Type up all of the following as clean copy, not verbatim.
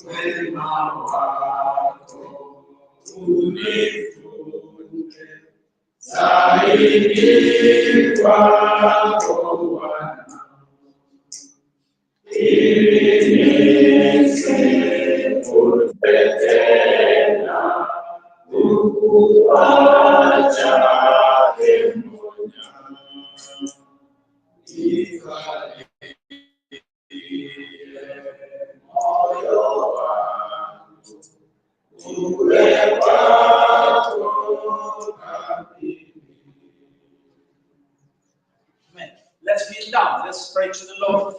wema wako unifunze zaidi kwako Bwana, ili nisipotee tena kukuacha moja. Amen. Let's kneel down. Let's pray to the Lord.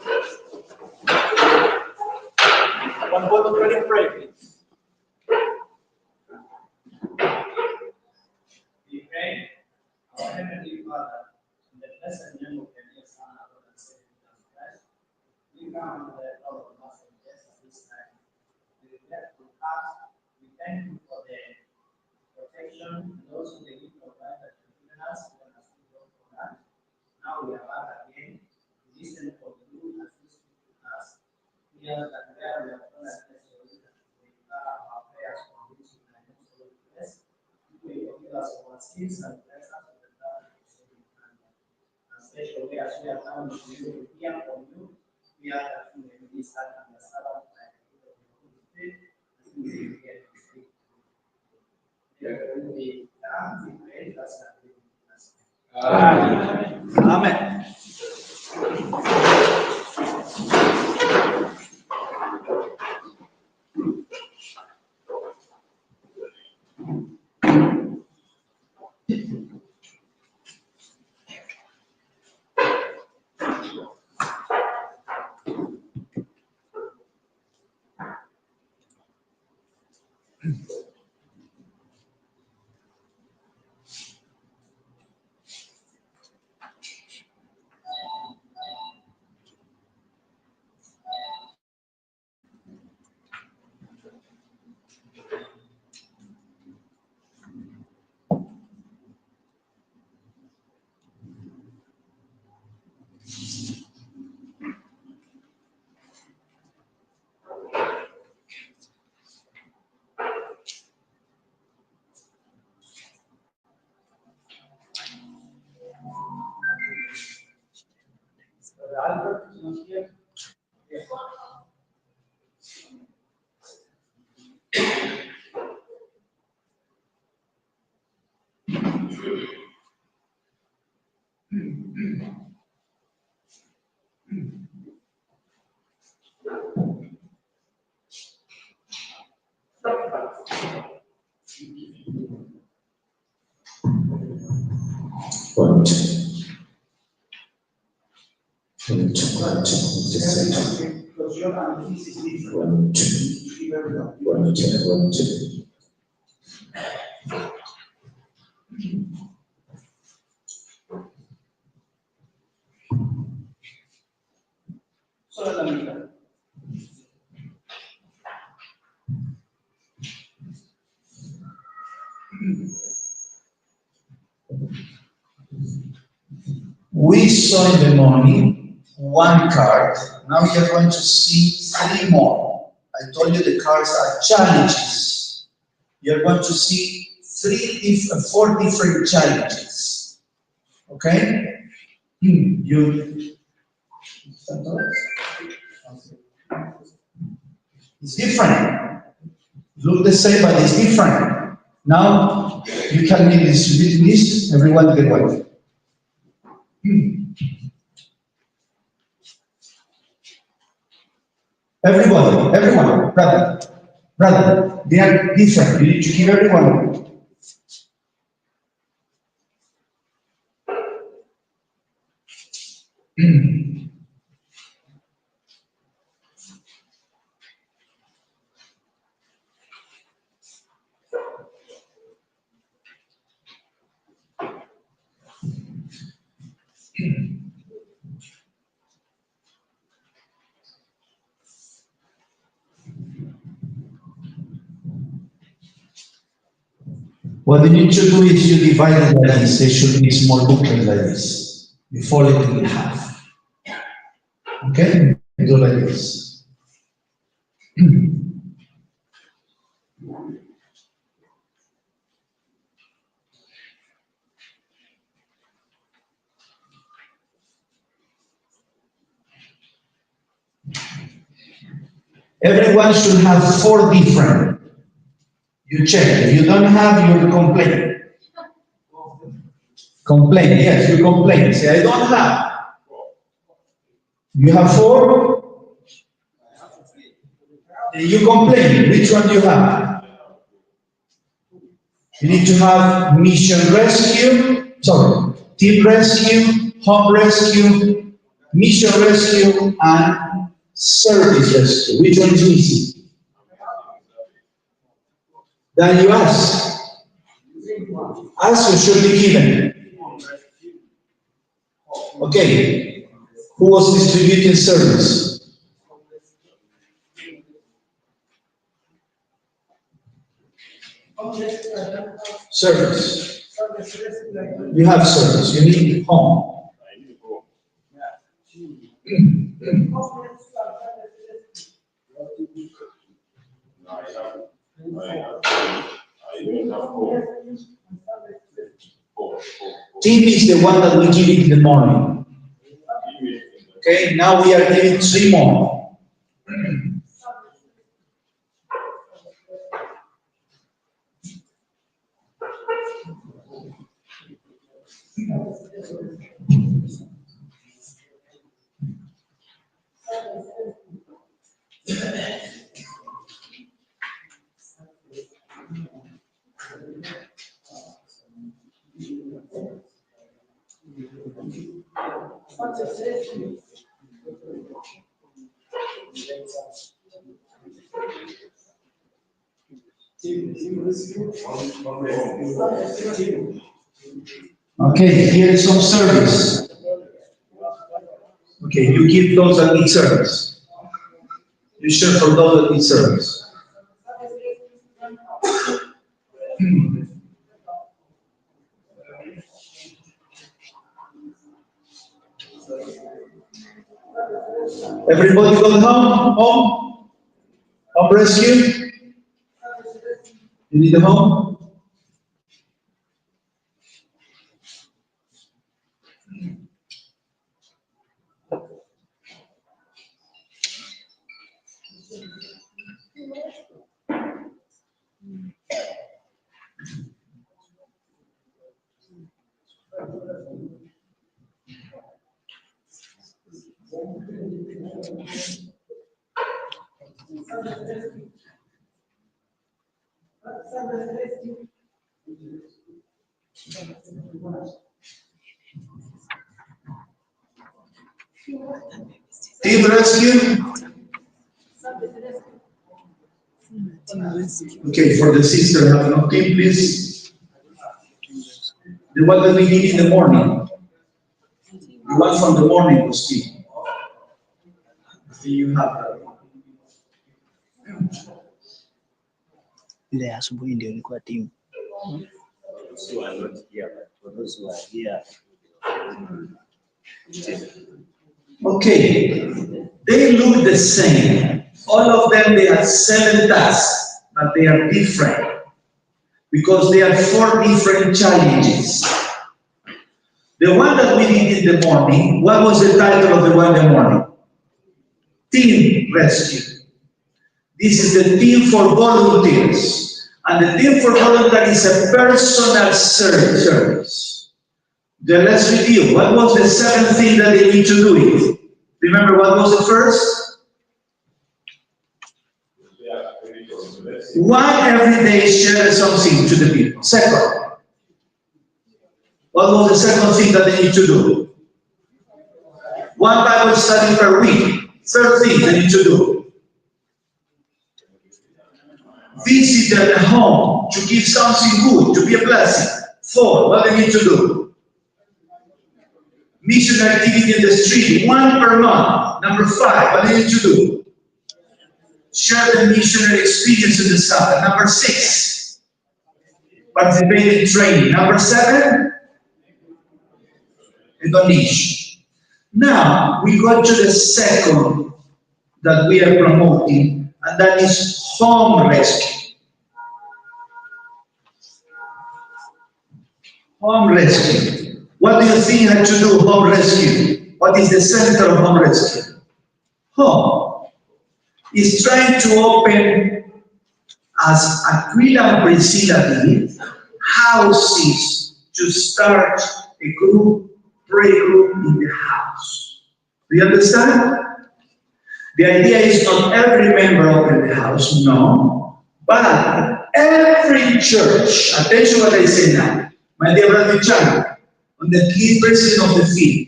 One word of prayer, please. We pray, our Heavenly Father, in the blessed name of your dear Son, our Lord and Savior Jesus Christ, we come to the Lord of Master Jesus this time. We reflect to us, we thank you for the protection and also the gift of life that you've given us, even as we go for that. Now we are back again to listen for you as you speak to us. We are that where we have done a test of it, we are our prayers for which we can also bless. You may forgive us of our sins and bless us with the blood of the Savior. And special way as we are coming to you, to hear from you, we are that you may be sad and the servant by the gift of the Holy Spirit, and you may get to speak. Therefore, we come, we pray, that's our Amen. Amen. Albert is not here. Yes. Solo la mitad. We saw in the morning one card. Now we are going to see three more. I told you the cards are challenges. You're going to see four different challenges. Okay? It's different. Look the same, but it's different. Now you can be distributing this, everyone get one. Everyone, brother, they are different. You need to give everyone. What you need to do is you divide it like this. There should be a small booklet like this. You fold it in half. Okay? You do like this. Everyone should have 4 different. You check. If you don't have, you complain. Complain, yes, you complain. Say, I don't have. You have 4? You complain. Which one do you have? You need to have mission rescue, team rescue, home rescue, mission rescue, and service rescue. Which one is missing? Then you ask. Answer should be given. Okay. Who was distributing service? Service. You have service. You need home. Team is the one that we give it in the morning. Okay, now we are giving 3 more. Okay, here is some service. Okay, you give those that need service. You share for those that need service. Everybody go home? Home? Home rescue? You need a home? Team rescue? Okay, for the sister, have no team, please. The one that we need in the morning. The one from the morning was team. Do you have that? Ile ya asubuhi ndio ilikuwa timu. Okay, they look the same. All of them, they have 7 tasks, but they are different because they are 4 different challenges. The one that we did in the morning, what was the title of the one in the morning? Team Rescue. This is the team for volunteers. And the team for volunteers is a personal service. Then let's review. What was the 7th thing that they need to do it? Remember what was the first? One every day share something to the people. Second. What was the second thing that they need to do? One Bible study per week. Third thing they need to do. Visit their home to give something good, to be a blessing. 4, what they need to do? Mission activity in the street, 1 per month. Number 5, what they need to do? Share the missionary experience in the summer. Number 6, participate in training. Number 7, a donation. Now, we go to the second that we are promoting, and that is home rescue. Home rescue. What do you think had to do home rescue? What is the center of home rescue? Home. Is trying to open, as Aquila and Priscilla did, houses to start a group, prayer group in the house. Do you understand? The idea is not every member open the house, no, but every church, attention what I say now, my dear brother Chan, on the lead president of the field,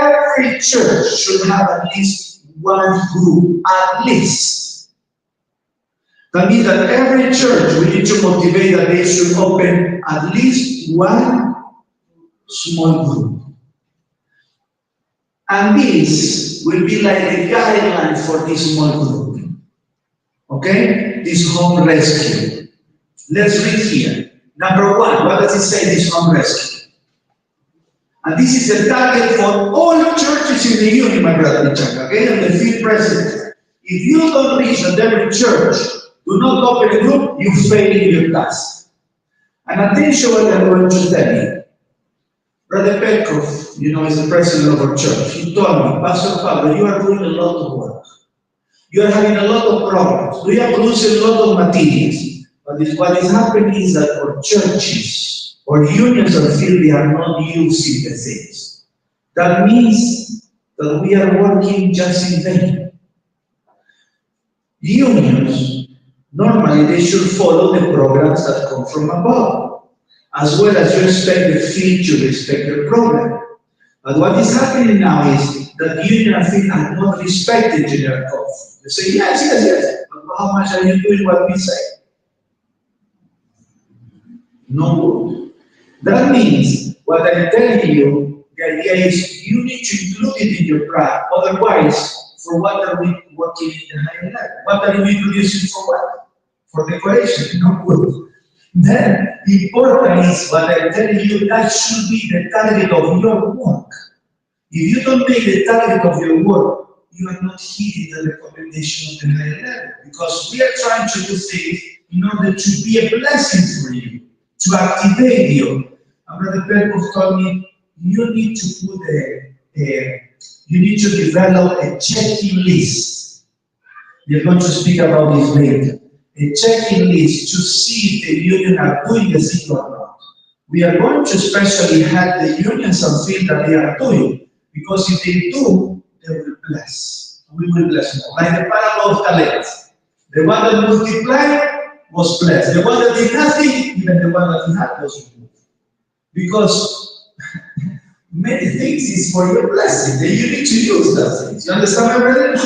every church should have at least one group, at least. That means that every church, we need to motivate that they should open at least one small group. And this will be like a guideline for this small group. Okay? This home rescue. Let's read here. Number one, what does it say, this home rescue? And this is the target for all churches in the union, my brother Richard, okay? I'm the field president. If you don't reach at every church, do not open a group, you fail in your task. And attention what I'm going to tell you. Brother Petkov, is the president of our church. He told me, Pastor Pablo, you are doing a lot of work. You are having a lot of problems. We are producing a lot of materials. But what is happening is that our churches or unions of field, they are not using the things. That means that we are working just in vain. Unions, normally they should follow the programs that come from above, as well as you expect the field to respect the program. But what is happening now is that the union and field are not respecting general conference. They say, yes, but how much are you doing what we say? No good. That means, what I'm telling you, the idea is you need to include it in your plan. Otherwise, for what are we working in the higher level? What are we producing for what? For decoration, not good. Then, the important is what I'm telling you, that should be the target of your work. If you don't make the target of your work, you are not hitting the recommendation of the higher level. Because we are trying to do things in order to be a blessing for you, to activate you. And Brother Petkov told me, you need to put you need to develop a checking list. We're going to speak about this later. A checking list to see if the union are doing the thing or not. We are going to especially have the unions and feel that they are doing, because if they do, they will bless. We will bless more. Like the parable of talents. The one that multiplied was blessed. The one that did nothing, even the one that had was removed. Because many things is for your blessing. Then you need to use those things. You understand, my brother?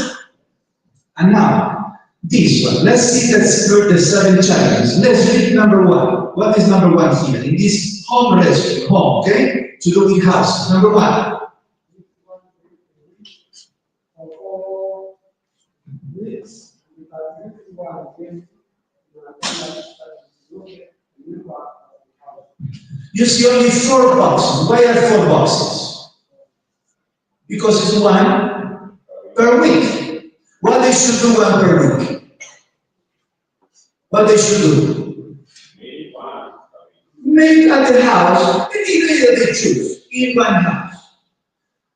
And now, this one. Let's see the 7 challenges. Let's read number 1. What is number 1 here? In this home rescue, home, okay? To do with house. Number 1. You see only 4 boxes. Why are 4 boxes? Because it's 1 per week. What they should do 1 per week? What they should do? Make at the house any day that they choose, in one house.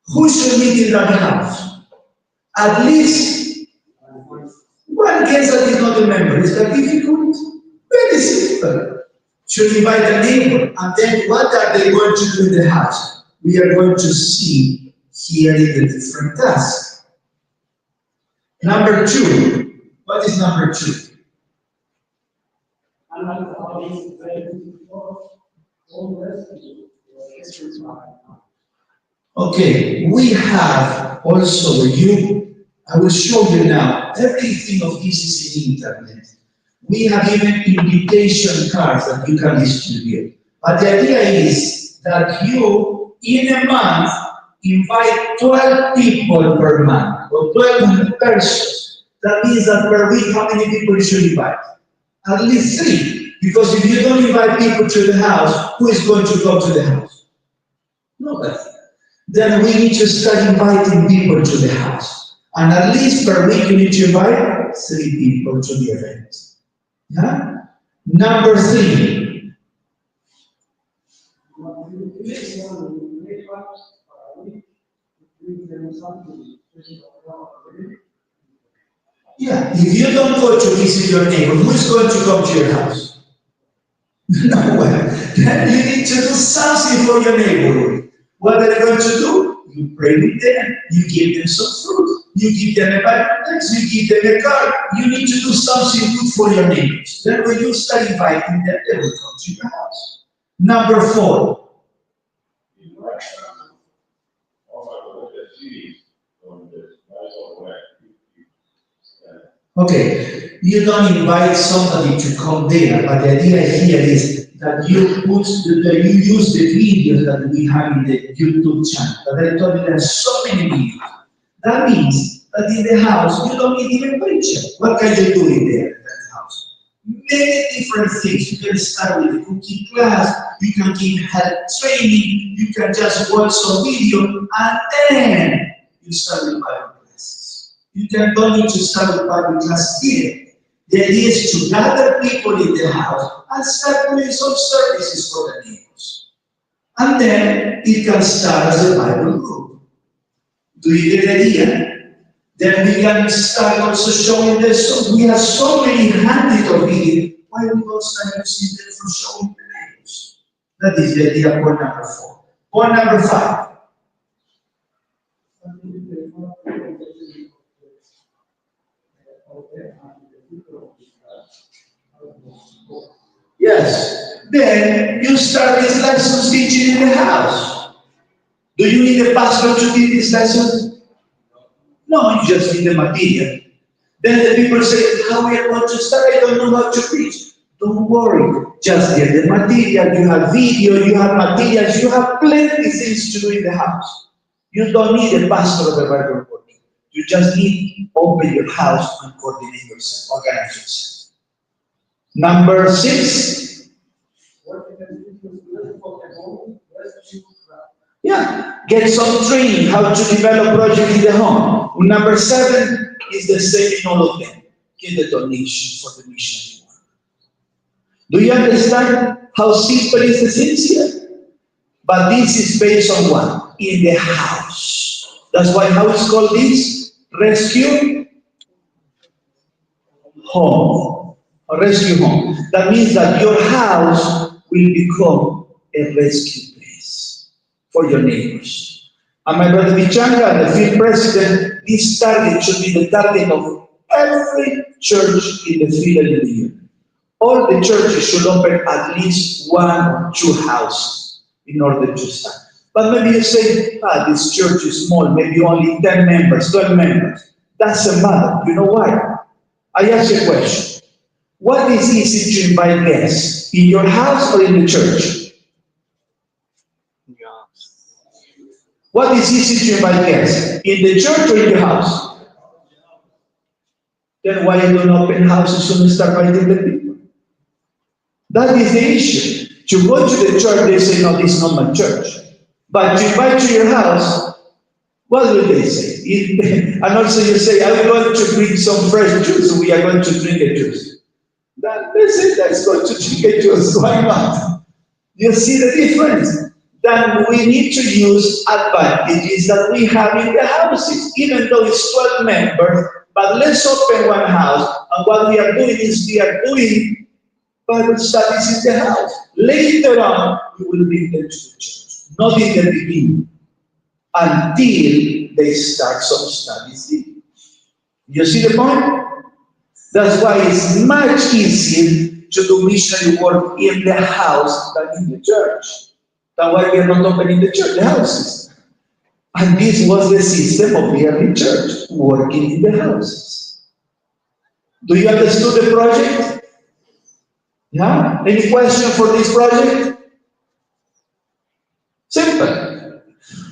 Who should meet in that house? At least one guest that is not a member. Is that difficult? Very simple. Should invite a neighbor, and then what are they going to do in the house? We are going to see here in the different tasks. Number 2. What is number 2? Okay, we have also I will show you now, everything of this is in internet. We have even invitation cards that you can distribute. But the idea is that you, in a month, invite 12 people per month, or 12 persons. That means that per week, how many people you should invite? At least 3. Because if you don't invite people to the house, who is going to go to the house? Nobody. Then we need to start inviting people to the house. And at least per week, you need to invite 3 people to the event. Yeah? Number 3. Yeah, if you don't go to visit your neighbor, who is going to come to your house? No one. Then you need to do something for your neighborhood. What are they going to do? You pray with them. You give them some fruit. You give them a Bible text. You give them a card. You need to do something good for your neighbors. Then when you start inviting them, they will come to your house. Number 4. Okay, you don't invite somebody to come there, but the idea here is that you use the videos that we have in the YouTube channel. But I told you there are so many videos. That means that in the house you don't need even preacher. What can you do in there in that house? Many different things. You can start with a cooking class, you can give health training, you can just watch some video, and then you start with Bible classes. You don't need to start with Bible class here. The idea is to gather people in the house and start doing some services for the neighbors. And then it can start as a Bible group. Do you get the idea? Then we can start also showing this. So we have so many hundreds of videos. Why we don't start using them for showing the neighbors? That is the idea, point number 4. Point number 5. Yes. Then you start these lessons teaching in the house. Do you need a pastor to teach these lessons? No, you just need the material. Then the people say, how are you going to start? I don't know how to preach. Don't worry. Just get the material. You have video, you have materials, you have plenty of things to do in the house. You don't need a pastor of the Bible working. You just need to open your house and coordinate yourself, organize yourself. Number 6. Yeah, get some training how to develop projects in the home. Number 7 is the same in all of them. Get the donation for the mission. Do you understand how simple is the things here? But this is based on what? In the house. That's why how it's called this? Rescue home. A rescue home. That means that your house will become a rescue place for your neighbors. And my brother Vichanga, the field president, this target should be the target of every church in the field in the year. All the churches should open at least 1 or 2 houses in order to start. But maybe you say, this church is small, maybe only 10 members, 12 members. Doesn't matter. You know why? I ask you a question. What is easy to invite guests? In your house or in the church? What is easy to invite guests? In the church or in your house? Then why you don't open houses and start inviting the people? That is the issue. To go to the church, they say, no, this is not my church. But to invite to your house, what will they say? And also you say, I'm going to bring some fresh juice, we are going to drink a juice. Then they say, let's go to drink a juice, why not? You see the difference? Then we need to use advantages that we have in the houses, even though it's 12 members, but let's open one house, and what we are doing is we are doing Bible studies in the house. Later on, we will bring them to the church, not in the beginning, until they start some studies. You see the point? That's why it's much easier to do missionary work in the house than in the church. That's why we are not opening the church, the houses. And this was the system of the early church, working in the houses. Do you understand the project? Yeah? Any question for this project? Simple.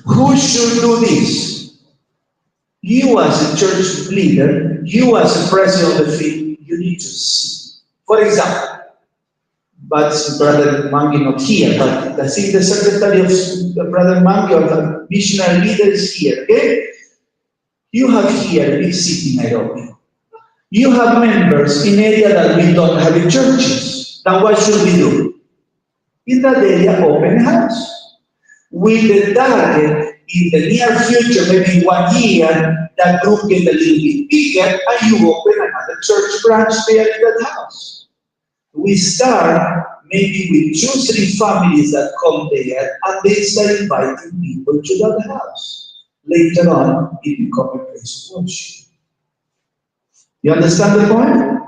Who should do this? You as a church leader, you as a president of the field, you need to see. For example, but Brother Mangi not here, but I think the secretary of Brother Mangi or the missionary leader is here, okay? You have here a big city, Nairobi. You have members in area that we don't have in churches. Then what should we do? in that area open house. With the target in the near future, maybe 1 year, that group get a little bit bigger and you open another church branch there in that house. We start maybe with 2, 3 families that come there and they start inviting people to that house. Later on, it becomes a place of worship. You understand the point?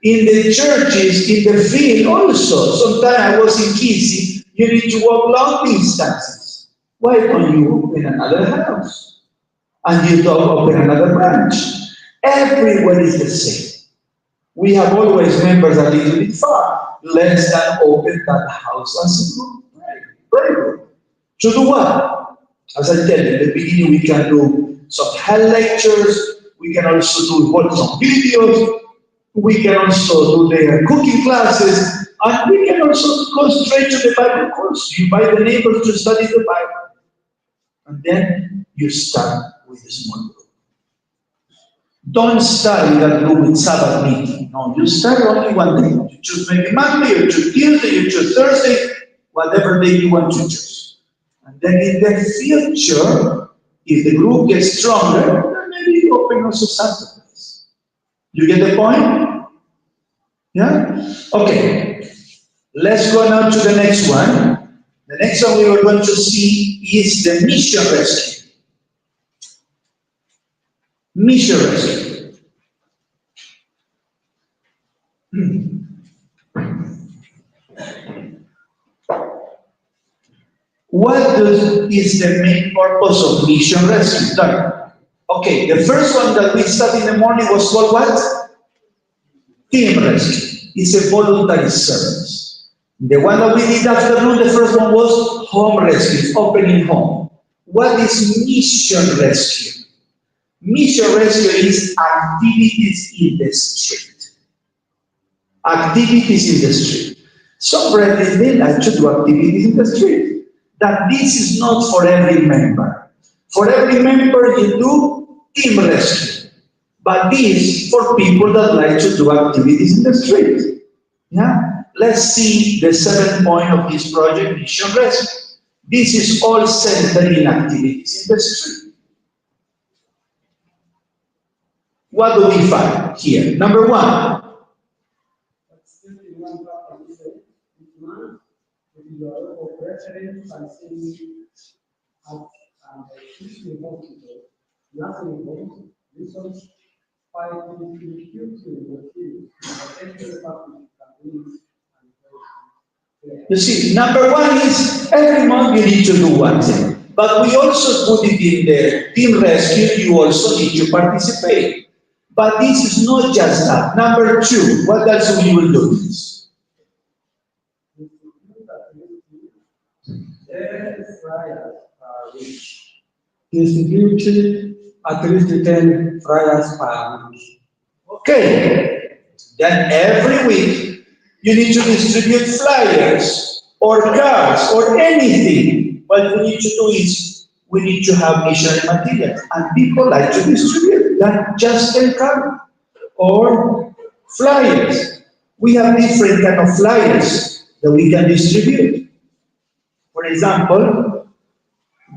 In the churches, in the field also, sometimes I was in Kisi, you need to walk long distances. Why don't you open another house? And you don't open another branch. Everywhere is the same. We have always members a little bit far. Let's not open that house as a group. Very good. To do what? As I tell you, in the beginning we can do some health lectures, we can also do some videos, we can also do the cooking classes, and we can also go straight to the Bible course. You invite the neighbors to study the Bible. And then you start with a small group. Don't start with a group with Sabbath meeting. No, you start only one day. You choose maybe Monday, you choose Tuesday, you choose Thursday, whatever day you want to choose. And then in the future, if the group gets stronger, then maybe you open also Saturdays. You get the point? Yeah? Okay. Let's go now to the next one. The next one we are going to see is the mission rescue. Mission rescue. What is the main purpose of mission rescue? Done. Okay, the first one that we studied in the morning was called what? Team rescue. It's a voluntary service. The one that we did afternoon, the first one was home rescue, opening home. What is mission rescue? Mission rescue is activities in the street. Activities in the street. Some brethren, they like to do activities in the street. That this is not for every member. For every member, you do team rescue. But this for people that like to do activities in the street. Yeah? Let's see the 7th point of this project, Mission Rescue. This is all centered in activities in the street. What do we find here? Number 1. You see, number 1 is every month you need to do one thing. But we also put it in the team rescue, you also need to participate. But this is not just that. Number 2, what else we will do? Distribute at least 10 fryers per week. Okay. Then every week you need to distribute flyers or cards or anything. What we need to do is we need to have missionary materials, and people like to distribute that just 10 cards or flyers. We have different kind of flyers that we can distribute. For example,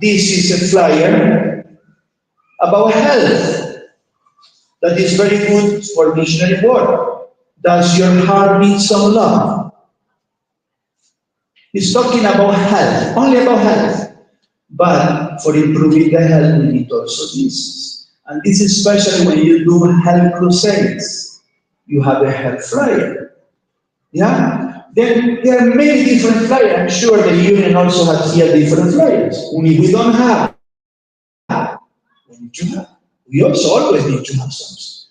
this is a flyer about health that is very good for missionary work. Does your heart need some love? It's talking about health, only about health. But for improving the health, we need also this. And this is especially when you do health crusades. You have a health flyer. Yeah? Then there are many different flyers. I'm sure the union also has here different flyers. If we don't have, we need to have. We also always need to have something.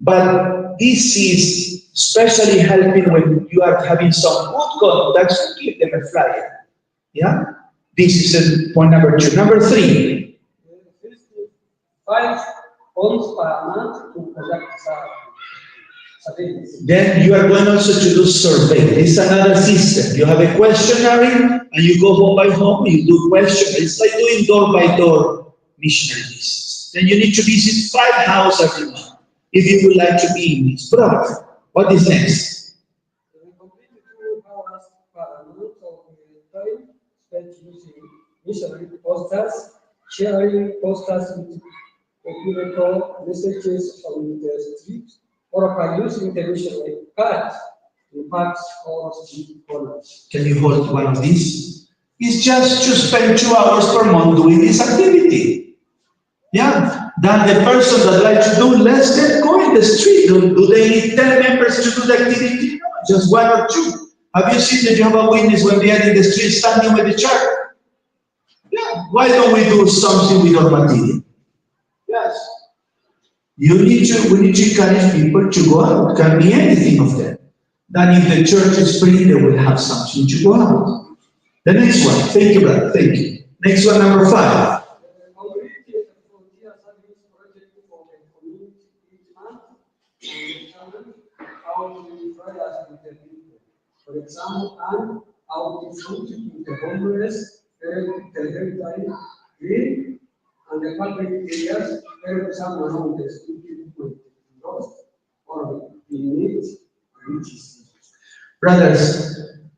But this is especially helping when you are having some good contacts, give them a flyer. Yeah? This is point number 2. Number 3. 5 homes per month to conduct surveys. Then you are going also to do survey. This is another system. You have a questionnaire and you go home by home, you do questions. It's like doing door by door missionary visits. Then you need to visit 5 houses every month if you would like to be in this program. What is next? missionary posters, sharing posters with political messages on the street, or by using the missionary cards in parks or street corners. Can you hold one of these? It's just to spend 2 hours per month doing this activity. Yeah, than the person that like to do less than go in the street. Do they need 10 members to do the activity? No, just 1 or 2. Have you seen the Jehovah's Witness when they are in the street standing with the chart? Yeah, why don't we do something with our material? Yes. We need to encourage people to go out. It can be anything of them. Then if the church is free, they will have something to go out. The next one, thank you, brother, thank you. Next one, number 5. For example, an outreach to the homeless, the hereditary green, and the public areas where someone on the street is lost or in need reaches. Brothers,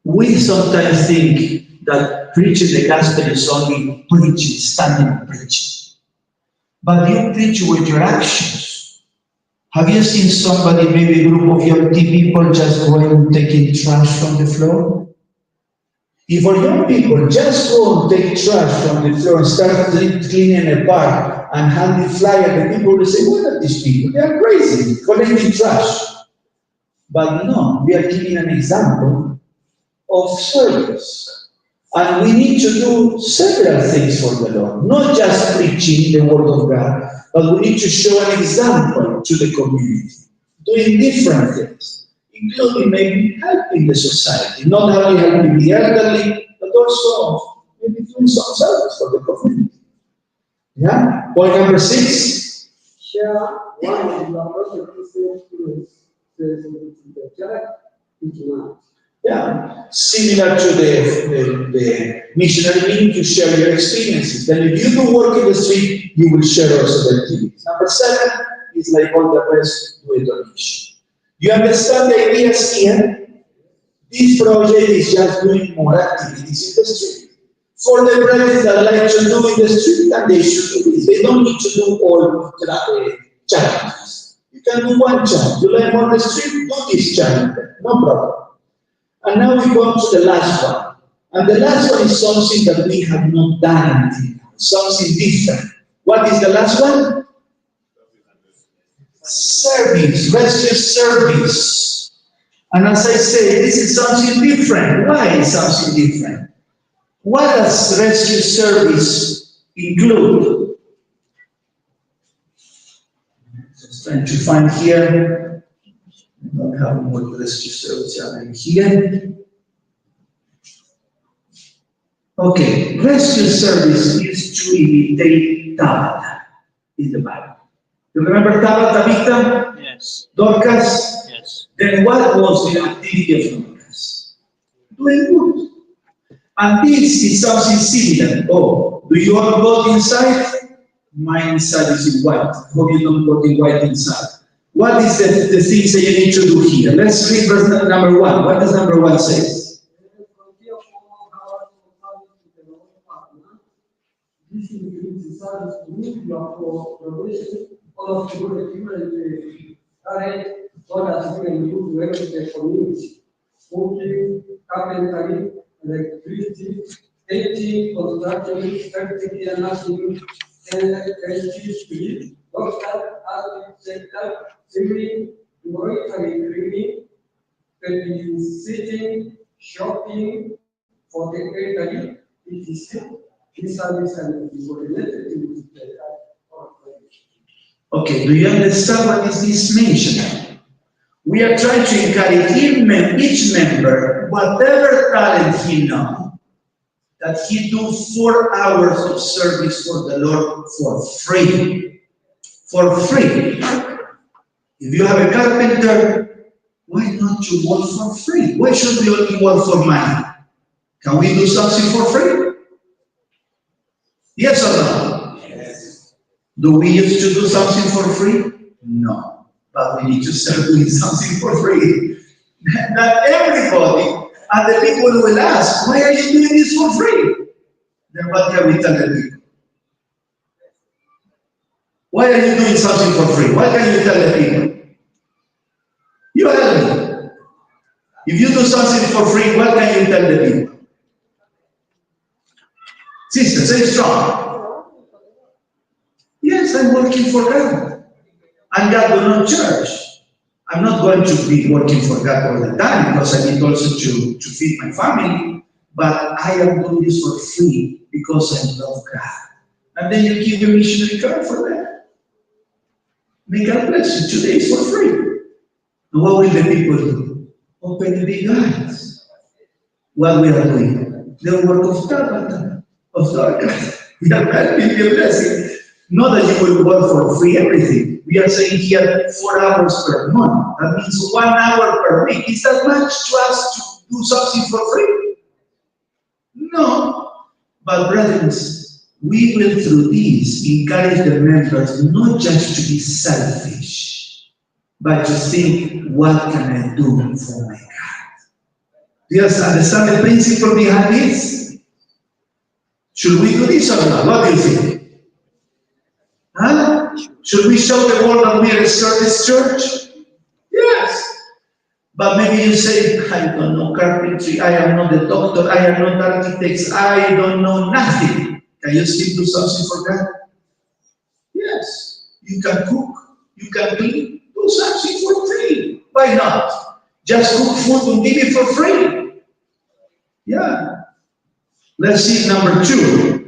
we sometimes think that preaching the gospel is only preaching, standing and preaching. But you preach with your actions. Have you seen somebody, maybe a group of young people, just going and taking trash from the floor? If our young people just go and take trash from the floor and start cleaning a park and handing flyers, the people will say, what are these people? They are crazy, collecting trash. But no, we are giving an example of service. And we need to do several things for the Lord, not just preaching the word of God, but we need to show an example to the community, doing different things, including maybe helping the society, not only helping the elderly, but also maybe doing some service for the community. Yeah? Point number 6. Share one of the approaches the church each month. Yeah, similar to the missionary meeting, to share your experiences. Then if you do work in the street, you will share also the activities. Number 7 is like all the rest, do a donation. You understand the ideas here? This project is just doing more activities in the street. For the brothers that like to do in the street, then they should do this. They don't need to do all challenges. You can do one challenge. You like on the street, do this challenge. No problem. And now we go to the last one. And the last one is something that we have not done until now. Something different. What is the last one? Service, rescue service. And as I say, this is something different. Why is something different? What does rescue service include? Just trying to find here. I don't have more rescue service here. Okay, rescue service is to imitate Tabitha in the Bible. You remember Tabitha? Yes. Dorcas? Yes. Then what was the activity of Dorcas? Doing good. And this is something similar. Oh, do you all vote inside? My inside is in white. Hope you don't vote in white inside. What is the things that you need to do here? Let's read verse number 1. What does number 1 say? This includes the service to meet your probation, all of you equivalent God has given you to help the community. Cooking, carpentry, electricity, painting, construction, carpentry, and nursing, dentistry, doctor, architecture, swimming, embroidery, cleaning, babysitting, shopping, for the elderly, etc. This service and is related to the Okay, do you understand what is this mentioning? We are trying to encourage each member, whatever talent he knows, that he do 4 hours of service for the Lord for free. For free. If you have a carpenter, why not you work for free? Why should we only work for money? Can we do something for free? Yes or no? Yes. Do we used to do something for free? No. But we need to start doing something for free. Not everybody, and the people will ask, why are you doing this for free? Then what can we tell the people? Why are you doing something for free? What can you tell the people? You help me. If you do something for free, what can you tell the people? Sister, say strong. Yes, I'm working for God. And God will not charge. I'm not going to be working for God all the time because I need also to feed my family. But I am doing this for free because I love God. And then you give a missionary card for that. May God bless you. Today is for free. And what will the people do? Open the big eyes. What we are doing? The work of God, of darkness. We are helping the blessing. Not that you will work for free everything. We are saying here 4 hours per month. That means 1 hour per week. Is that much to us to do something for free? No. But brothers, we will through this encourage the members not just to be selfish, but to think, what can I do for my God? Do you understand the principle behind this? Should we do this or not? What do you think? Huh? Should we show the world that we are a service church? Yes. But maybe you say, I don't know carpentry, I am not a doctor, I am not architect, I don't know nothing. Can you still do something for God? Yes. You can cook, you can clean, do something for free. Why not? Just cook food and give it for free. Yeah. Let's see number 2.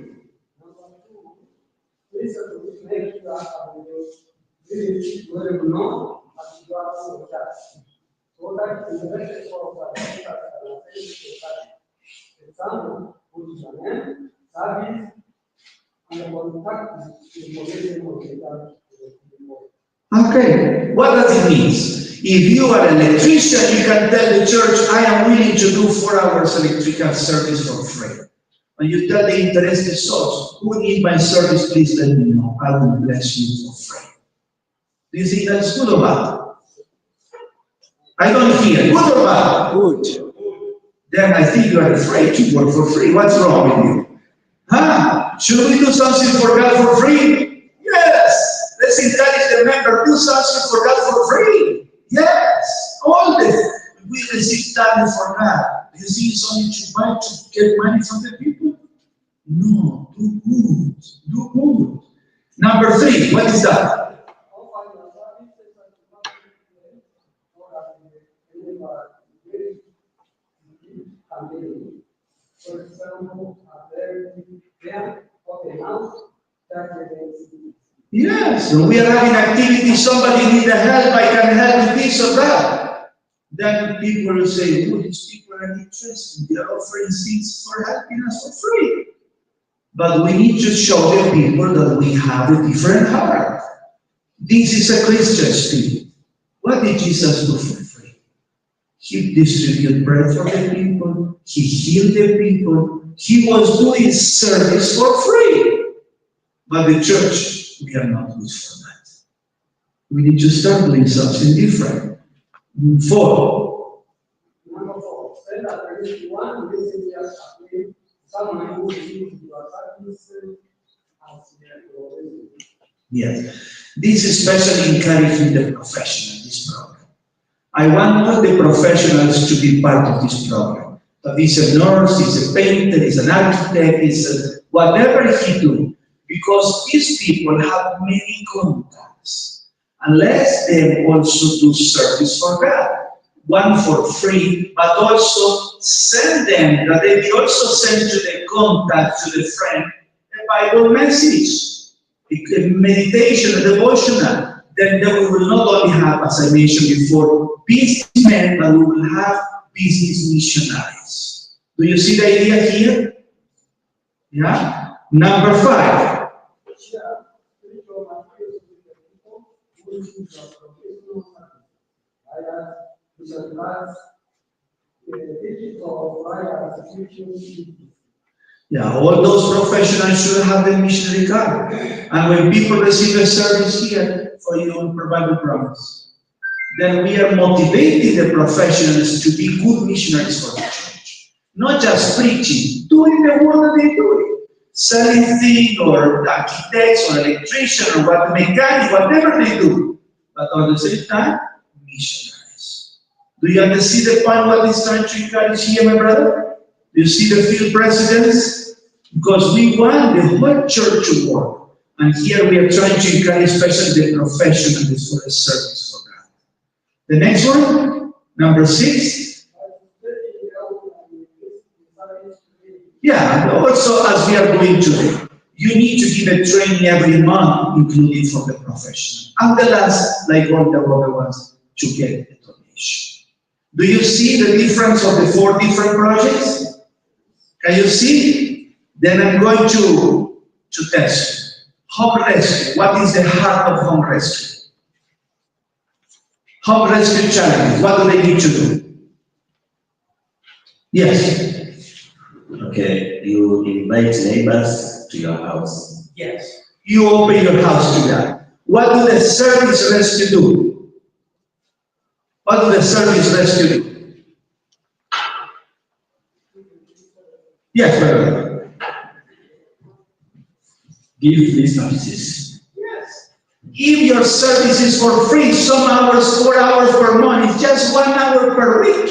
Okay, what does it mean? If you are an electrician, you can tell the church, I am willing to do 4 hours electrical service for free. When you tell the interested souls, who need my service, please let me know. I will bless you for free. Do you think that's good or bad? I don't hear. Good or bad? Good. Then I think you are afraid to work for free. What's wrong with you? Huh? Should we do something for God for free? Yes. Let's encourage the member, do something for God for free. Yes. All this. We receive talent for God. Do you think it's only to buy to get money from the people? No. Do good. Do good. Number 3. What is that? Yes, when we are having activities, somebody needs help, I can help with this or that. Then people will say, oh, these people are interested, they are offering things for helping us for free. But we need to show the people that we have a different heart. This is a Christian spirit. What did Jesus do for free? He distributed bread for the people, he healed the people, he was doing service for free. But the church, we are not good for that. We need to start doing something different. 4. Number 4. Send a praise to one messenger appeal, someone who receives your service as your resume. Yes. This is especially encouraging the professional in this program. I want all the professionals to be part of this program. That is a nurse, is a painter, is an architect, is a whatever he do. Because these people have many contacts. And let them also do service for God. One for free, but also send them, that they will also send to the contact, to the friend, a Bible message, a meditation, a devotional. Then we will not only have, as I mentioned before, businessmen, but we will have business missionaries. Do you see the idea here? Yeah? Number 5. Yeah, all those professionals should have the missionary card. And when people receive a service here, for you will provide the promise. Then we are motivating the professionals to be good missionaries for the church. Not just preaching, doing the work that they do. selling things or architects or electrician or what mechanic, whatever they do. But at the same time, missionaries. Do you understand the point what he's trying to encourage here, my brother? Do you see the field presidents? Because we want the whole church to work. And here we are trying to encourage especially the profession and the service for God. The next one, number 6. Yeah, also as we are doing today, you need to give a training every month, including for the professional. And the last, like all the other ones, to get a donation. Do you see the difference of the 4 different projects? Can you see? Then I'm going to test you. Home rescue. What is the heart of home rescue? Home rescue challenge. What do they need to do? Yes. Okay, you invite neighbors to your house. Yes. You open your house to that. What do the service rescue do? What do the service rescue do? Yes, brother. Give free services. Yes. Give your services for free. Some hours, 4 hours per month. It's just 1 hour per week.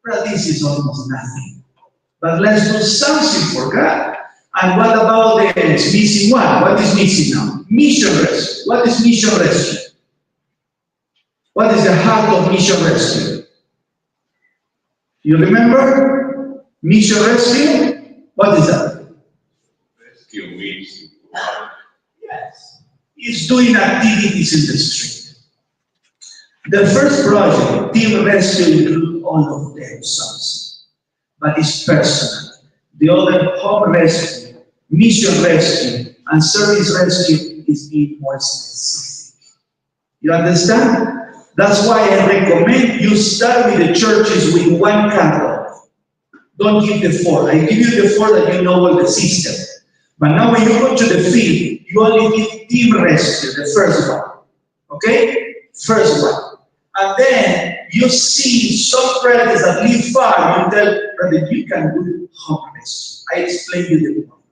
But this is almost nothing. But let's do something for God. And what about the missing one? What is missing now? Mission rescue. What is mission rescue? What is the heart of mission rescue? You remember? Mission rescue? What is that? Rescue means. Yes. It's doing activities in the street. The first project, Team Rescue, includes all of them sons, but it's personal. The other, Home Rescue, Mission Rescue, and Service Rescue is being more specific. You understand? That's why I recommend you start with the churches with 1 candle. Don't give the 4. I give you the 4 that you know all the system. But now when you go to the field, you only give Team Rescue, the first one. Okay? First one. And then you see some brothers that live far, you tell, brother, you can do home rescue. I explain you the point.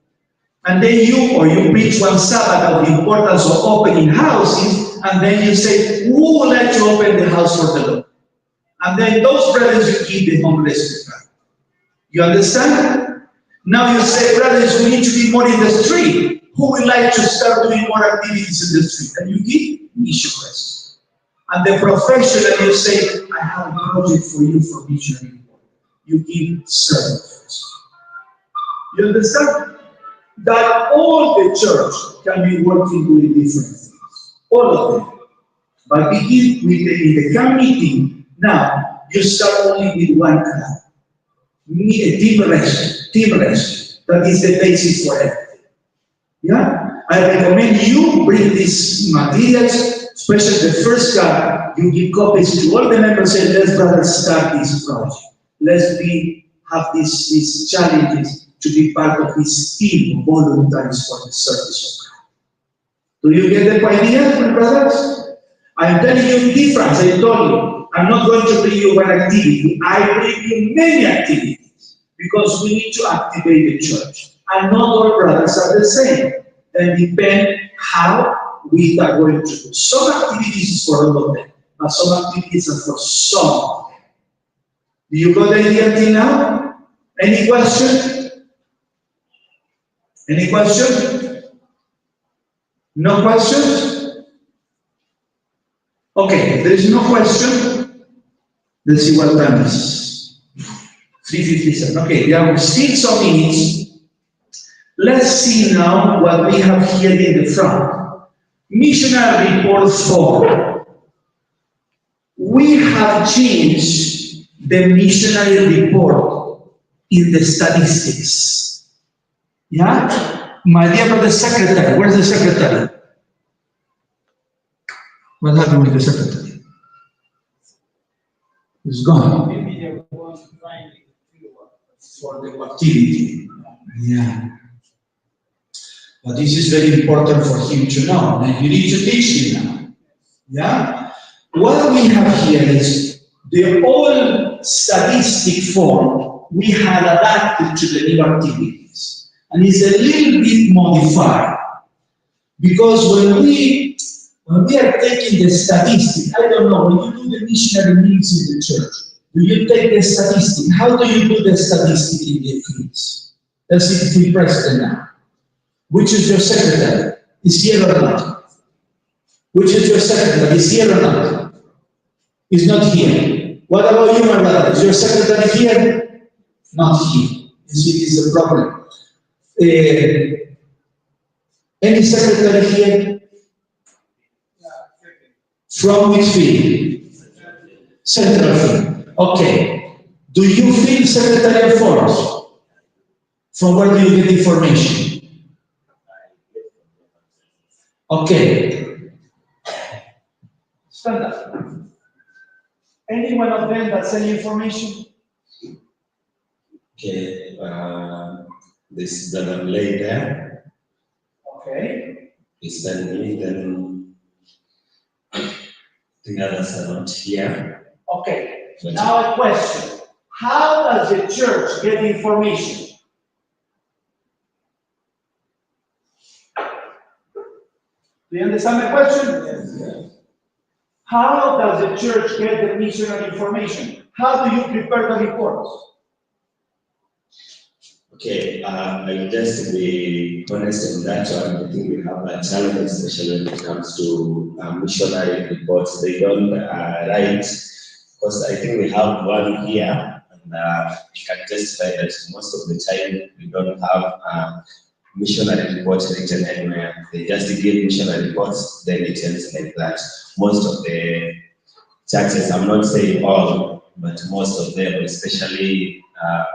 And then you preach one Sabbath of the importance of opening houses, and then you say, who would like to open the house for the Lord? And then those brothers, you give the home rescue. You understand? Now you say, brothers, we need to be more in the street. Who would like to start doing more activities in the street? And you give mission rescue. And the professional, you say, I have a project for you for missionary. You give service. You understand? That all the church can be working doing different things. All of them. But begin with in the camp meeting, now you start only with 1 class. Team rescue. That is the basis for everything. Yeah? I recommend you bring these materials, especially the first guy, you give copies to all the members and let's brothers start this project. Let's have these challenges to be part of this team of volunteers for the service of God. Do you get the idea, my brothers? I am telling you difference. I told you, I'm not going to bring you one activity. I bring you many activities because we need to activate the church. And not all brothers are the same. And depend how we are going to do. Some activities is for all of them, but some activities are for some of them. Do you got the idea until now? Any question? Any question? No questions? Okay, if there is no question, let's see what time is. 3:57. Okay, there are still some minutes. Let's see now what we have here in the front. Missionary report 4. We have changed the missionary report in the statistics. Yeah? My dear brother secretary, where's the secretary? What happened with the secretary? He's gone. Maybe they want to find it For the activity. Yeah. But this is very important for him to know. And you need to teach him now. Yeah? What we have here is the old statistic form we had adapted to the new activities. and it's a little bit modified. Because when we are taking the statistic, I don't know, when you do the missionary meetings in the church, do you take the statistic? How do you do the statistic in the fields? Let's see if we press them now. Which is your secretary? Is here or not? Which is your secretary? Is here or not? Is not here. What about you, my brother? Is your secretary here? Not here. You see, this is a problem. Any secretary here? From which field? Central field. Okay. Do you fill secretarial forms? From where do you get information? Okay. Stand up. Any one of them that send information? Okay, this that I'm laid there. Okay. Is sending, then the others are not here. Okay. Now a question. How does the church get information? Do you understand the question? Yes. How does the church get the missionary information? How do you prepare the reports? Okay, I'll just be honest on that one. I think we have a challenge, especially when it comes to missionary reports. They don't write, because I think we have one here, and you can testify that most of the time we don't have missionary reports written anywhere. They just give missionary reports, then it ends like that. Most of the churches, I'm not saying all, but most of them, especially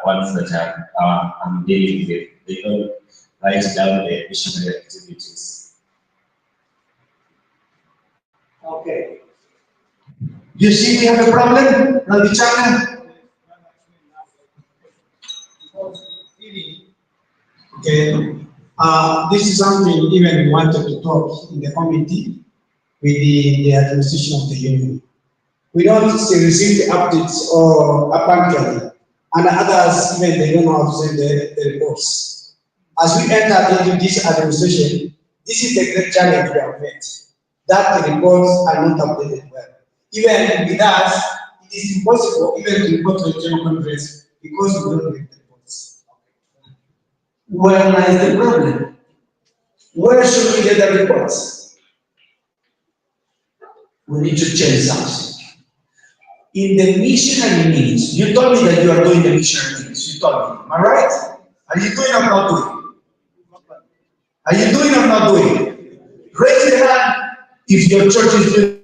ones that I'm dealing with, they don't write down the missionary activities. Okay. You see we have a problem, Ravichana? Okay, this is something even we wanted to talk in the committee with the administration of the union. We don't receive the updates or apparently, and others even they don't know how to send the reports. As we enter into this administration, this is the great challenge we have met, that the reports are not updated well. Even with us, it is impossible even to report to the general conference because we don't get the reports. Where lies the problem? Where should we get the reports? We need to change something. In the missionary meetings, you told me that you are doing the missionary meetings. You told me. Am I right? Are you doing or not doing? Are you doing or not doing? Raise the hand if your church is doing it.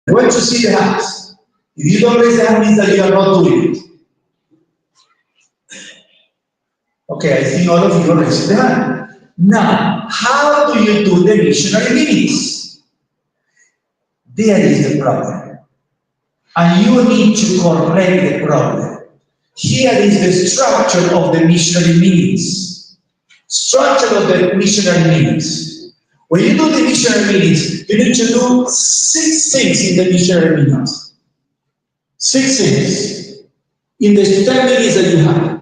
I want to see the hands. If you don't raise the hand, means that you are not doing it. Okay, I think all of you are raising the hand. Now, how do you do the missionary meetings? There is the problem. And you need to correct the problem. Here is the structure of the missionary meetings. Structure of the missionary meetings. When you do the missionary meetings, you need to do 6 things in the missionary meetings. 6 things. In the 10 minutes that you have.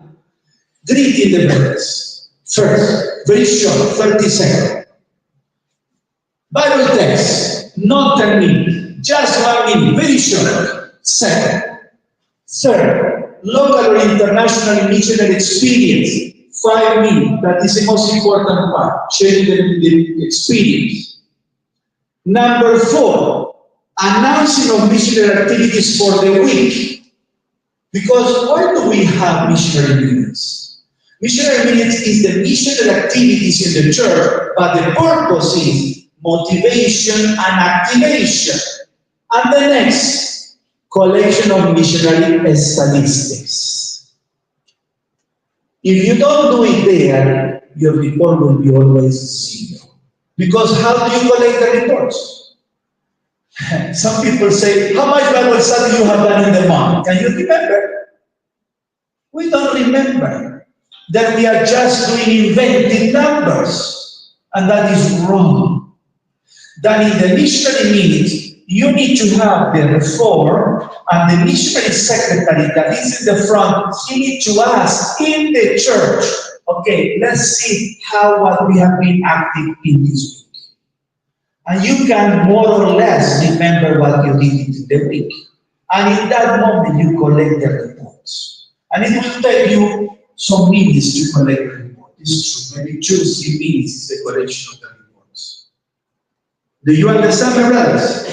Greet in the brothers. First, very short, 30 seconds. Bible text, not 10 minutes, just 1 minute, very short. Second. Third, local or international missionary experience, 5 minutes. That is the most important part, sharing the experience. Number 4, announcing of missionary activities for the week. Because why do we have missionary meetings? Missionary meetings is the missionary activities in the church, but the purpose is motivation and activation. And the next, collection of missionary statistics. If you don't do it there, your report will be always 0. Because how do you collect the reports? Some people say, how much Bible study you have done in the month? Can you remember? We don't remember. That we are just doing invented numbers. And that is wrong. That in the missionary meetings, you need to have the reform and the missionary secretary that is in the front. He needs to ask in the church, Okay, let's see how what we have been active in this week. And you can more or less remember what you did in the week. And in that moment, you collect the reports. And it will take you some minutes to collect the report. It's true. Maybe 2-3 minutes is the collection of the reports. Do you understand, my brothers?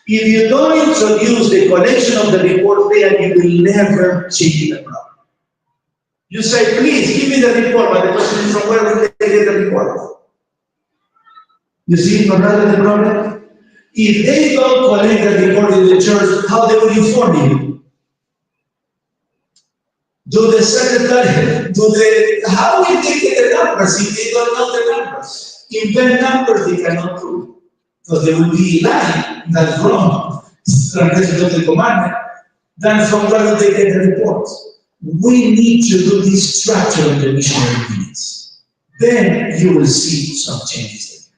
If you don't introduce the collection of the report there, you will never change the problem. You say, please give me the report, but the question is from where will they get the report? You see, my brother, the problem? If they don't collect the report in the church, how they will inform you? Do the secretary, how will they get the numbers if they don't know the numbers? Invent numbers they cannot prove. Because they will be lying, that's wrong. It's translation of the commandment. Then from where will they get the reports? We need to do this structure of the missionary units. Then you will see some changes.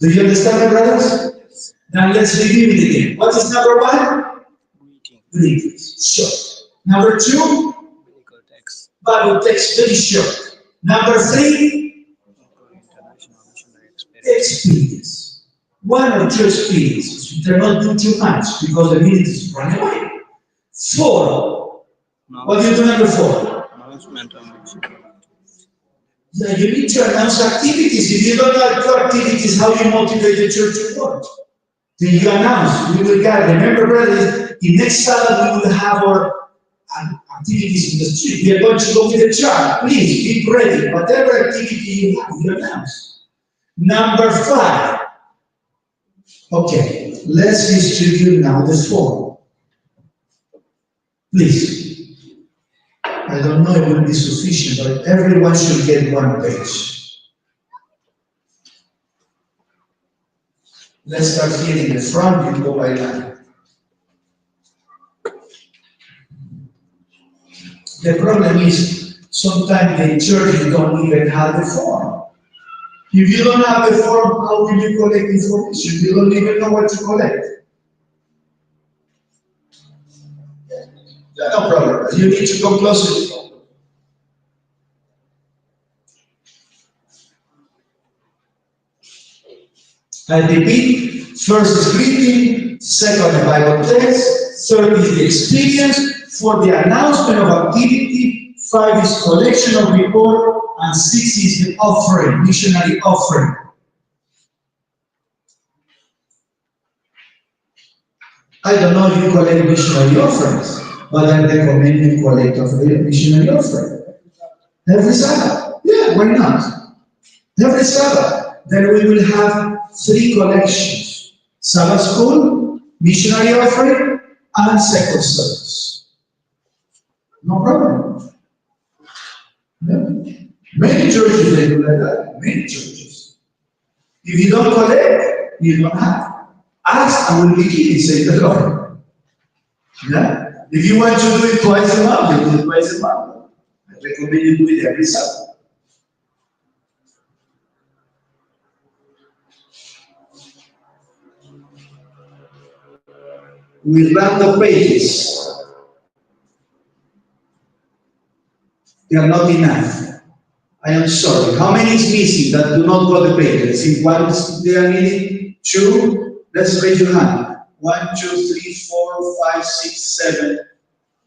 Do you understand, my brothers? Now let's review it again. What is number 1? Greetings. Short. Number 2? Bible text, very short. Number 3? Experience. 1 or 2 experiences. You cannot do too much because the minute is running away. 4. What do you do number 4? Yeah, you need to announce activities. If you don't have 2 activities, how you motivate the church to work? Then you announce, we will gather. Remember, brothers, in next Sabbath we will have our activities in the street. We are going to go with the church. Please be ready. Whatever activity you have, you announce. Number 5. Okay, let's distribute now the form. Please. I don't know if it will be sufficient, but everyone should get 1 page. Let's start here in the front and go by line. The problem is, sometimes the churches don't even have the form. If you don't have the form, how will you collect information? You don't even know what to collect. Yeah, no problem. You need to come closer. I repeat, first is greeting, second the Bible text, third is the experience, 4 the announcement of activity, 5 is collection of report, and 6 is the offering, missionary offering. I don't know if you collect missionary offerings, but I recommend you collect a missionary offering. Every Sabbath. Yeah, why not? Every Sabbath. Then we will have 3 collections. Sabbath school, missionary offering, and second service. No problem. Yeah. Many churches, they do like that. Many churches. If you don't collect, you don't have. Ask and will be given, say the Lord. Yeah? If you want to do it twice a month, you do it twice a month. I recommend you do it every Sabbath. We run the pages. They are not enough. I am sorry. How many is missing that do not go the pages? See, 1 they are needing, 2. Let's raise your hand. 1, 2, 3, 4, 5, 6, 7.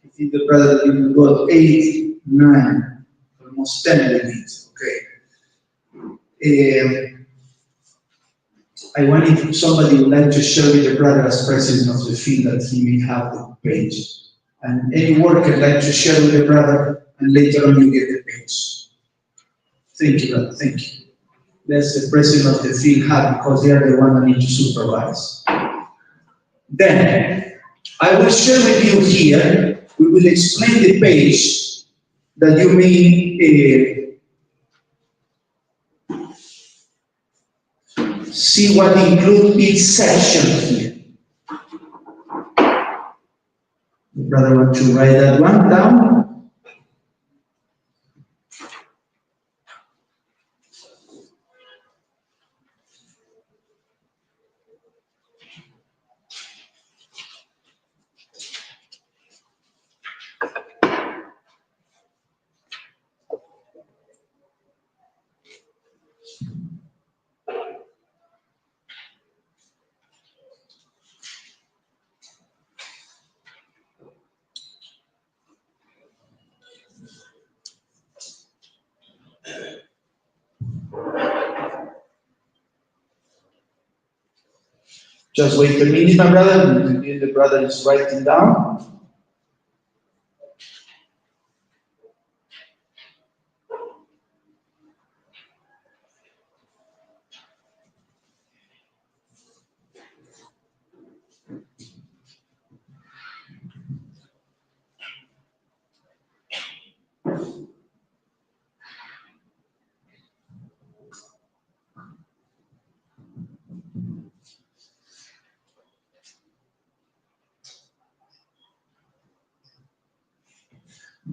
I think the brother will go 8, 9, almost 10 minutes. Okay. I wanted if somebody would like to share with the brother as president of the field that he may have the page. And any worker like to share with the brother, and later on you get the page. Thank you, brother. Thank you. That's the president of the field have because they are the one that need to supervise. Then I will share with you here. We will explain the page that you may see what include each section here. The brother want to write that one down. Just wait a minute, my brother. The brother is writing down.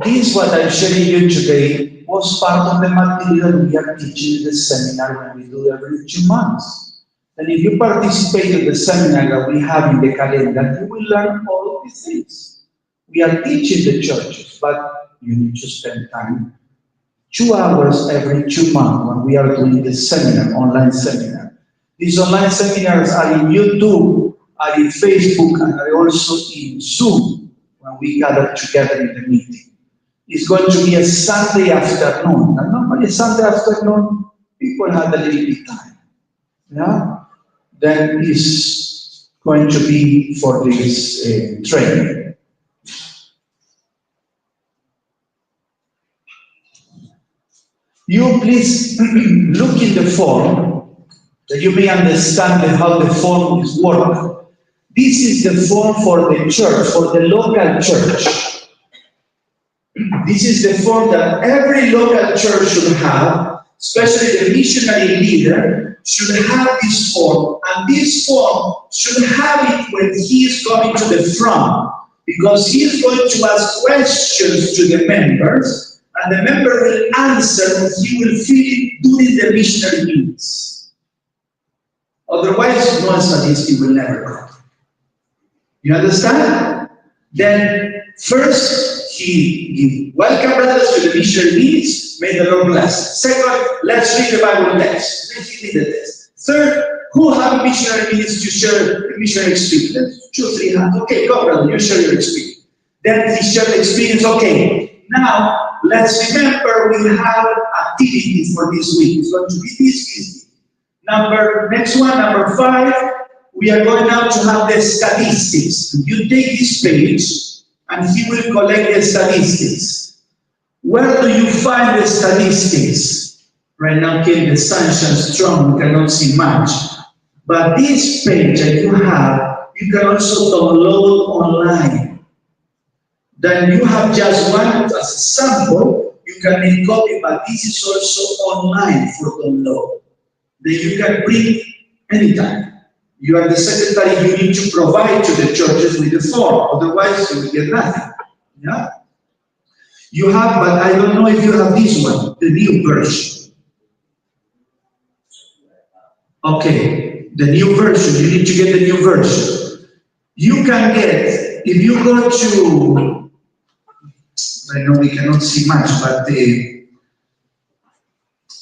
This, what I'm sharing you today, was part of the material we are teaching in the seminar when we do every 2 months. And if you participate in the seminar that we have in the calendar, you will learn all of these things. We are teaching the churches, but you need to spend time. 2 hours every 2 months when we are doing the seminar, online seminar. These online seminars are in YouTube, are in Facebook, and are also in Zoom when we gather together in the meeting. It's going to be a Sunday afternoon. And normally Sunday afternoon, people have a little bit time. Yeah? Then it's going to be for this training. You please look in the form that you may understand how the form is working. This is the form for the church, for the local church. This is the form that every local church should have, especially the missionary leader should have this form, and this form should have it when he is coming to the front, because he is going to ask questions to the members, and the member will answer and he will fill it during the missionary meetings. Otherwise, no statistic will never come. You understand? Then first, he welcome brothers to the missionary meetings, may the Lord bless. Second, let's read the Bible text. Then he did the test. Third, who have missionary meetings to share the missionary experience? 2, 3 hands. Okay, go brother, you share your experience. Then he shared the experience. Okay, now let's remember we have activity for this week. It's going to be this. Next one, number 5. We are going now to have the statistics. You take this page, and he will collect the statistics. Where do you find the statistics? Right now, okay, the sun shines strong, we cannot see much. But this page that you have, you can also download online. Then you have just one as a sample, you can make copy, but this is also online for download. Then you can bring anytime. You are the secretary, you need to provide to the churches with the form, otherwise you will get nothing. Yeah? You have, but I don't know if you have this one, the new version. Okay, the new version, you need to get the new version. You can get, if you go to, I know we cannot see much, but okay,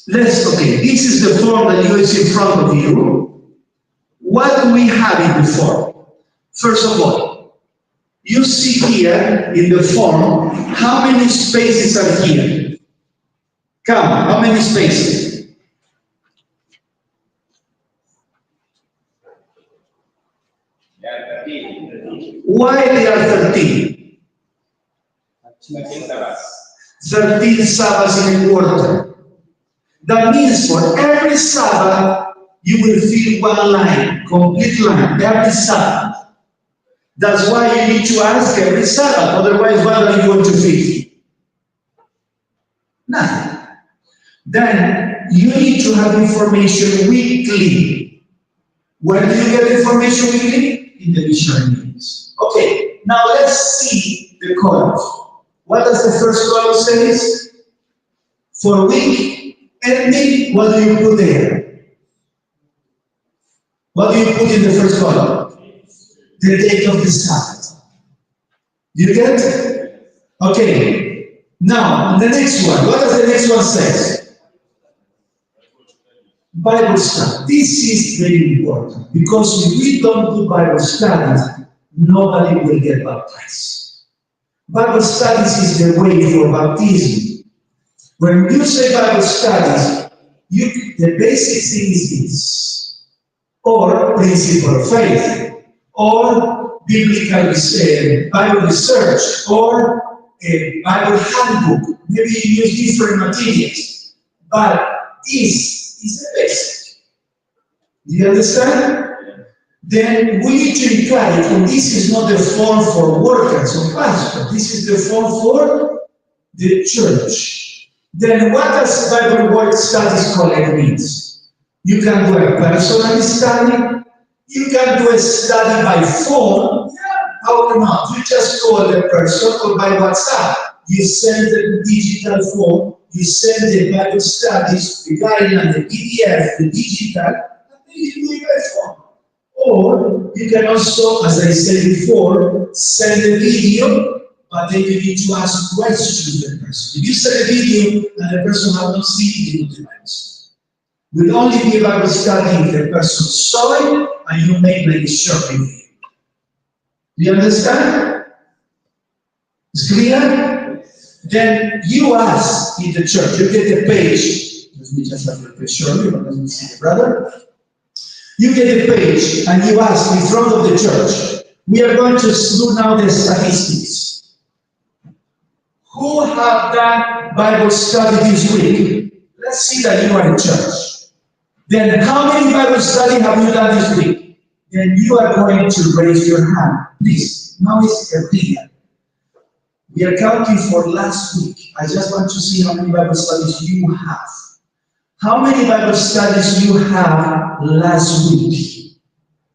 this is the form that is in front of you. What do we have in the form? First of all, you see here in the form how many spaces are here. Come, how many spaces? Why they are 13? 13 Sabbaths in a quarter. That means for every Sabbath, you will fill one line, complete line, every Sabbath. That's why you need to ask every Sabbath, otherwise what are you going to fill? Nothing. Then you need to have information weekly. Where do you get information weekly? In the missionary meetings. Okay, now let's see the columns. What does the first column say? For week ending, what do you put there? What do you put in the first column? The date of the Sabbath. Do you get it? Okay. Now, the next one. What does the next one say? Bible study. This is very important because if we don't do Bible studies, nobody will get baptized. Bible studies is the way for baptism. When you say Bible studies, the basic thing is this. or principle of faith, or biblical Bible research, or a Bible handbook. Maybe you use different materials, but this is the basic. Do you understand? Then we need to imply that this is not the form for workers or pastors. This is the form for the church. Then what does Bible Word Studies Collect means? You can do a personal study. You can do a study by phone. How not? You just call the person or by WhatsApp. You send the digital form. You send the Bible studies, the guideline, the PDF, the digital, and then you do it by phone. Or you can also, as I said before, send a video, but then you need to ask questions to the person. If you send a video and the person has not seen it, you do the Bible study. It will only be a Bible study if the person saw it and you make like a short video. Do you understand? It's clear? Then you ask in the church, you get a page. Let me just have a picture of you, but let me see the brother. You get a page and you ask in front of the church, we are going to do now the statistics. Who have done Bible study this week? Let's see that you are in church. Then how many Bible study have you done this week? Then you are going to raise your hand. Please, now it's a real. We are counting for last week. I just want to see how many Bible studies you have. How many Bible studies you have last week?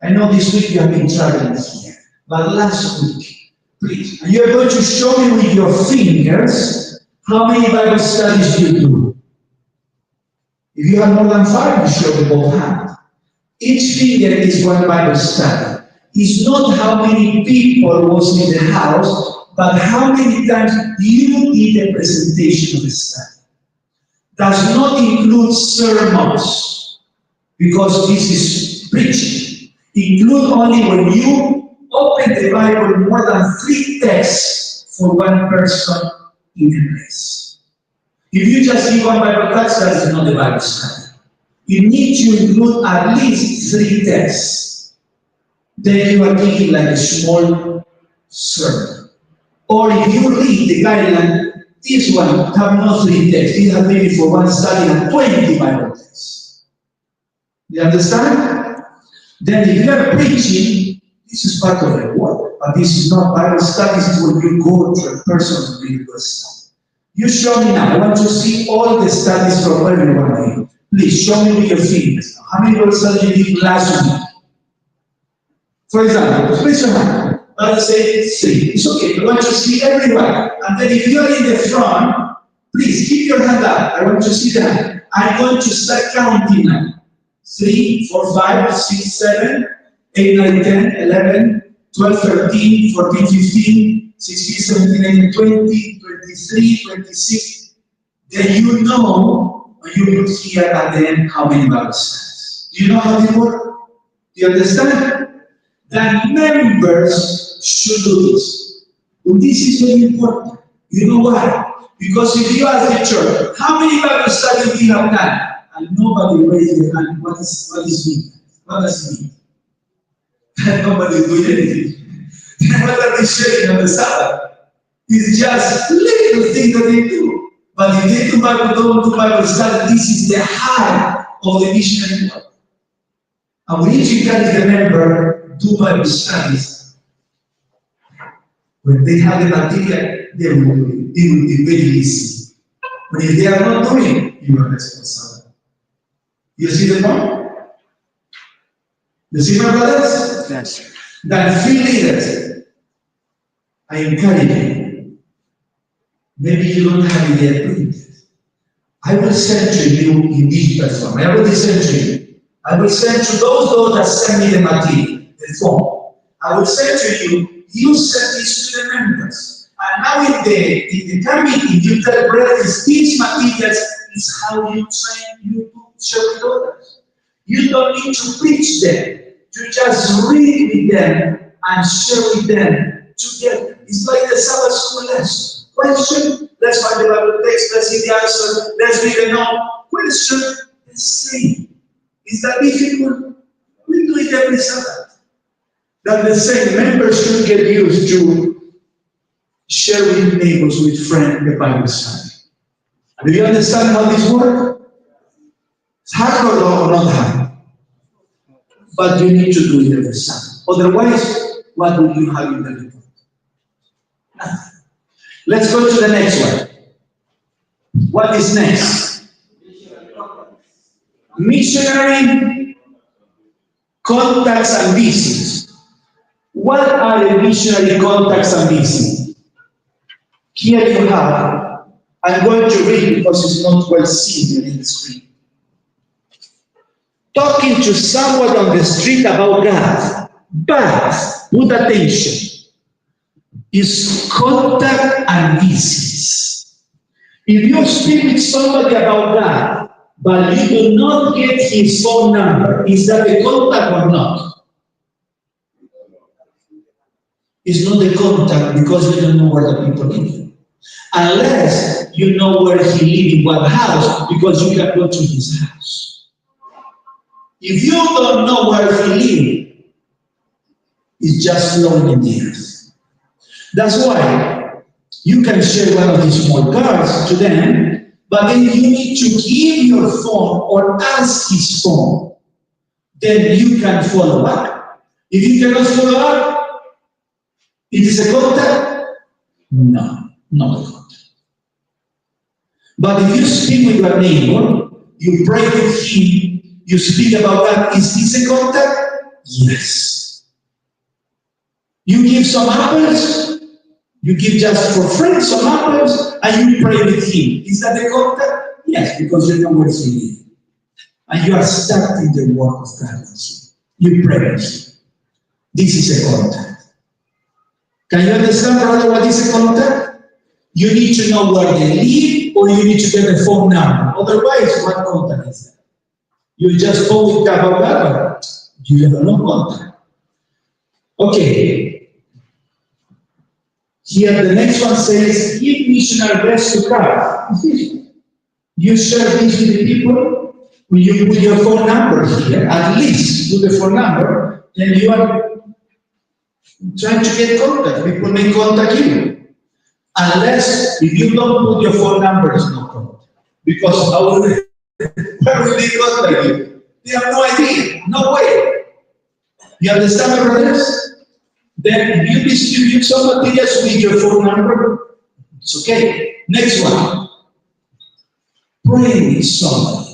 I know this week you have been traveling here, but last week, please. And you are going to show me with your fingers how many Bible studies you do. If you have more than 5, you show the both hands. Each finger is one Bible study. It's not how many people was in the house, but how many times you did a presentation of the study. Does not include sermons, because this is preaching. Include only when you open the Bible more than 3 texts for one person in a place. If you just give one Bible text, that is not the Bible study. You need to include at least 3 texts. Then you are giving like a small sermon. Or if you read the guideline, this one have no 3 texts. It has maybe for one study and 20 Bible texts. You understand? Then if you are preaching, this is part of the work. But this is not Bible studies. This is when you go to a person to read the study. You show me now. I want to see all the studies from everyone of you. Please show me with your fingers. How many Bible studies you did last week? For example, raise your hand. Let's say 3. It's okay. I want to see everyone. And then if you are in the front, please keep your hand up. I want to see that. I'm going to start counting now. 3, 4, 5, 6, 7, 8, 9, 10, 11, 12, 13, 14, 15, 16, 17, 18, 20, 23, 26. Then you know when you look here at the end how many Bible studies. Do you know how they work? Do you understand? That members should do this. And this is very important. You know why? Because if you ask the church, how many Bible studies we have done? And nobody raised their hand. What is mean? What does it mean? Nobody is doing anything. What are they sharing on the Sabbath? It's just little things that they do. But if they don't do Bible study, this is the heart of the missionary work. And we need to encourage the member do Bible studies. When they have the material, they will do it. It will be very easy. But if they are not doing it, you are responsible. You see the point? You see my brothers? Yes. That few leaders, I encourage you. Maybe you don't have it yet printed. I will send to you in digital form. I already sent to you. I will send to those that send me the material, the form. I will send to you, you send this to the members. And now in the committee, you tell brothers, these materials is how you train you to share with others. You don't need to preach them. You just read with them and share with them together. It's like the Sabbath school lesson. Question, let's find the Bible text, let's see the answer, let's read the note. Question, the same. Is that difficult? We do it every Sabbath. That the same members should get used to share with neighbors, with friends, the Bible study. Do you understand how this works? It's hard or not hard? But you need to do it every Sabbath. Otherwise, what will you have in the report? Nothing. Let's go to the next one. What is next? Missionary contacts and visits. What are the missionary contacts and visits? Here you have, I'm going to read because it's not well seen in the screen. Talking to someone on the street about God, but put attention, is contact and visits. If you speak with somebody about God, but you do not get his phone number, is that a contact or not? It's not a contact because you don't know where the people live. Unless you know where he lives, in what house, because you can go to his house. If you don't know where he lives, it's just flowing in the earth. That's why you can share one of these small cards to them, but then you need to give your phone or ask his phone. Then you can follow up. If you cannot follow up, it is a contact? No, not a contact. But if you speak with your neighbor, you pray with him, you speak about that, is this a contact? Yes. You give some apples, you give just for friends some apples, and you pray with him. Is that a contact? Yes, because you know where he lives. And you are starting the work of God with him. You pray with him. This is a contact. Can you understand, brother, what is a contact? You need to know where they live, or you need to get a phone number. Otherwise, what contact is that? You just go with Kabbalah, you have no contact. Okay. Here the next one says, give missionary rescue card. You share this with the people, when you put your phone number here, at least do the phone number, then you are trying to get contact. People may contact you. Unless, if you don't put your phone number, it's no contact. Because how will they contact you? They have no idea, no way. You understand, my brothers? Then if you distribute some materials with your phone number, it's okay. Next one. Pray with somebody.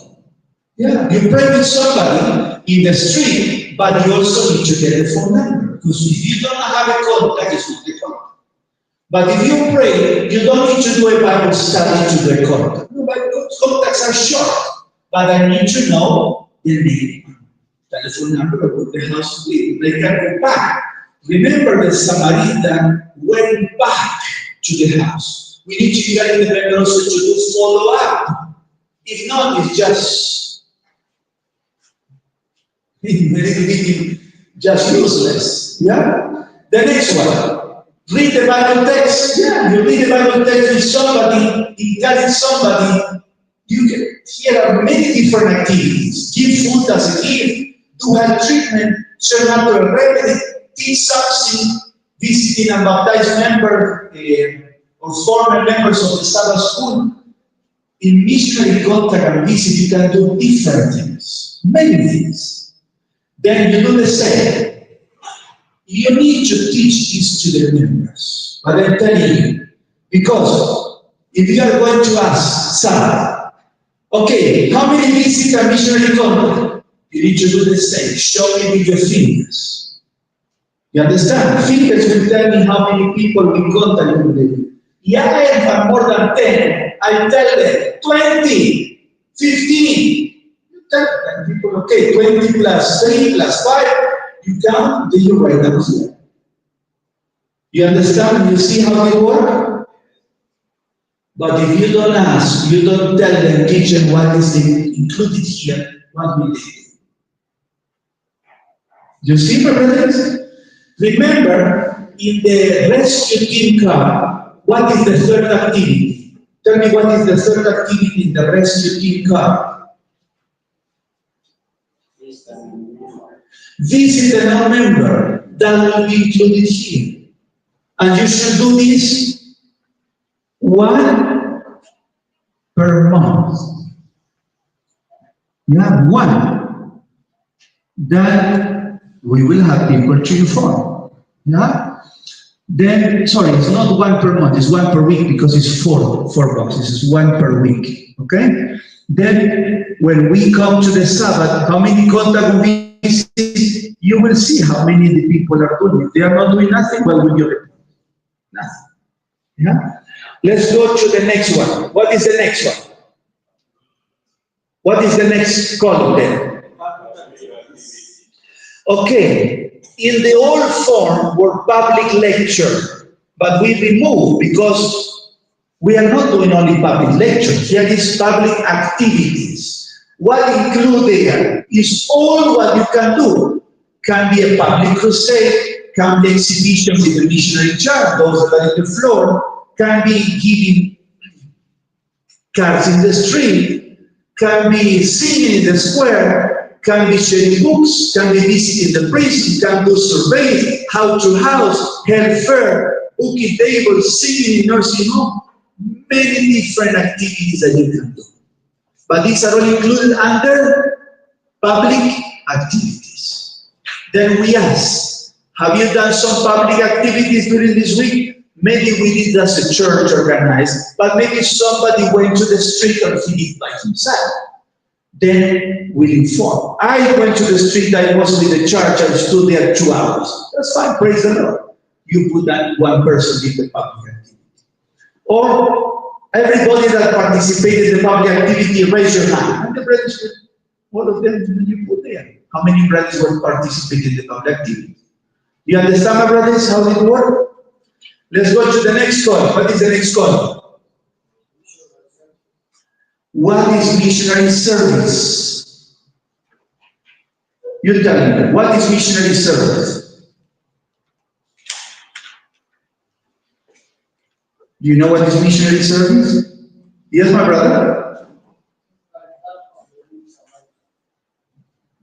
Yeah, you pray with somebody in the street, but you also need to get a phone number. Because if you don't have a contact, it's not a contact. But if you pray, you don't need to do a Bible study to the contact. No, contacts are short, but I need to know the name, telephone number, of the house live. They can go back. Remember the Samaritan went back to the house. We need to get the member also to do follow up. If not, it's just useless. Yeah? The next one. Read the Bible text. Yeah, you read the Bible text with somebody, encourage somebody. You can, here are many different activities. Give food as a gift, do health treatment, share natural remedy, teach something, visiting and baptized member or former members of the Sabbath school. In missionary contact and visit, you can do different things, many things. Then you do the same. You need to teach this to the members. But I'm telling you, because if you are going to ask some, okay, how many visits are missionary contact? You need to do the same. Show me with your fingers. You understand? Fingers will tell me how many people we contact with them. Yeah, I have more than 10. I tell them 20, 15. You tell them people, okay, 20 plus 3 plus 5. You count, then you write down here. You understand? You see how they work? But if you don't ask, you don't tell them, teach them what is included here, what will they do? You see, my brothers? Remember, in the rescue team card, what is the third activity? Tell me what is the third activity in the rescue team card? Visit a non-member, that will be included here. And you should do this one per month. You have one. Then we will have people to inform. Yeah? Then, sorry, it's not one per month, it's one per week because it's four boxes. It's one per week. Okay? Then, when we come to the Sabbath, how many contact we visit, you will see how many the people are doing. If they are not doing nothing, what will you report? Nothing. Yeah? Let's go to the next one. What is the next one? What is the next column there? Okay, in the old form were public lecture, but we removed because we are not doing only public lecture. Here is public activities. What include there is all what you can do. Can be a public crusade, can be exhibition with the missionary chart, those that are on the floor, can be giving cards in the street, can be singing in the square, can be sharing books, can be visiting the prison, can do surveys, how to house, health fair, booking tables, singing in nursing home, many different activities that you can do. But these are all included under public activities. Then we ask, have you done some public activities during this week? Maybe we did as a church organized, but maybe somebody went to the street and he did by himself. Then we inform. I went to the street, I was with the church, I stood there 2 hours. That's fine, praise the Lord. You put that one person in the public activity. Or everybody that participated in the public activity, raise your hand. And the brothers, all of them you put there. How many brothers were participating in the public activity? You understand, my brothers, how it works? Let's go to the next column. What is the next column? What is missionary service? You tell me, what is missionary service? Do you know what is missionary service? Yes, my brother?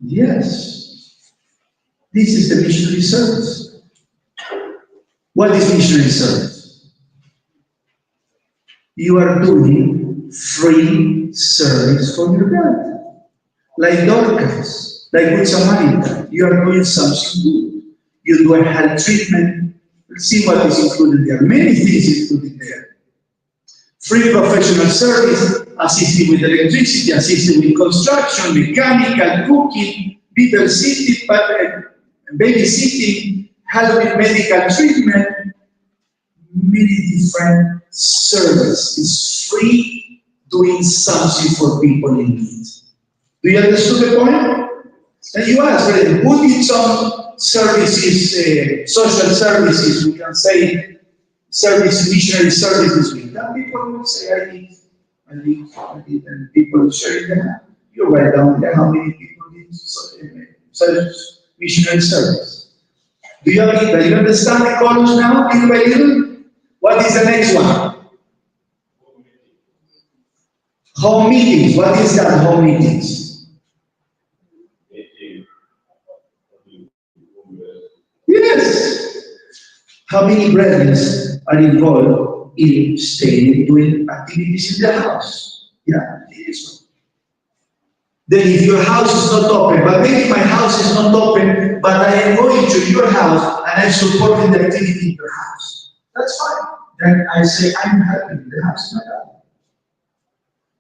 Yes. This is the missionary service. What is missionary service? You are doing free service for your brother. Like Dorcas, like Good Samaritan. You are doing something good. You do a health treatment. Let's see what is included there. Many things included there. Free professional service, assisting with electricity, assisting with construction, mechanical, cooking, people sitting, babysitting, helping medical treatment, many different services. It's free doing something for people in need. Do you understand the point? And you ask, who did some services, social services, we can say missionary services with? Then people will say, I did, and people sharing them. You write down there how many people did missionary service. Do you understand the columns now, little by little? What is the next one? Home meetings. What is that, home meetings? Yes. How many brethren are involved in staying doing activities in the house? Yeah, it is. Then if your house is not open, but maybe my house is not open, but I am going to your house and I'm supporting the activity in your house. That's fine. Then I say, I'm helping the house, my God.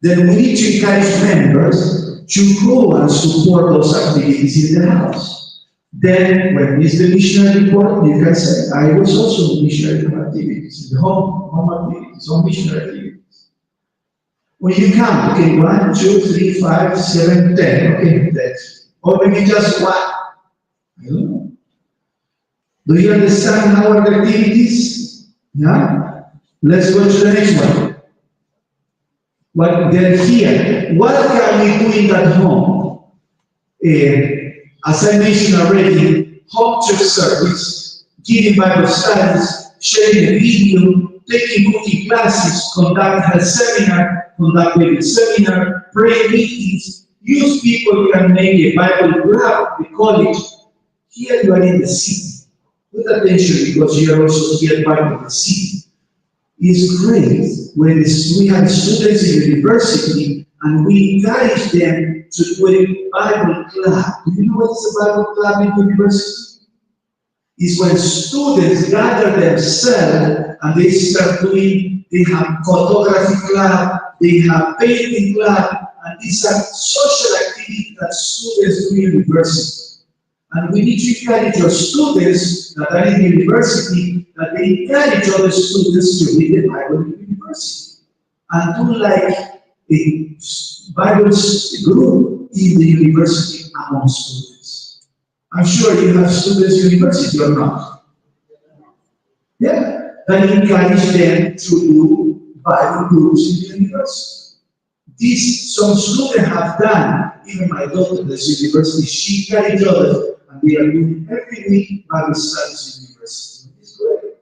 Then we need to encourage members to go and support those activities in the house. Then when it's the missionary report, you can say, I was also missionary activities, in the home activities, home missionary activities. When you count, okay, 1, 2, 3, 5, 7, 10, okay, that's, or maybe just 1. I don't know. Do you understand our activities? Yeah? Let's go to the next one. What then here, what can we do in that home? As I mentioned already, home church service, giving Bible studies, sharing a video, taking cooking classes, conduct health seminar, conduct baby seminar, pray meetings, use people who can make a Bible club, the college, Here you are in the city. Put attention because you are also here part of the city. It's great when we have students in university and we encourage them to do a Bible club. Do you know what is a Bible club in university? It's when students gather themselves and they start doing, they have photography club, they have painting club, and these are social activities that students do in university. And we need to encourage our students that are in university, that they encourage other students to read the Bible in university. And do like a Bible group in the university among students. I'm sure you have students in university or not. Yeah, then encourage them to do Bible groups in the university. This some students have done, even my daughter that's in university, she encouraged others. And they are doing every week Bible studies in university. It's great.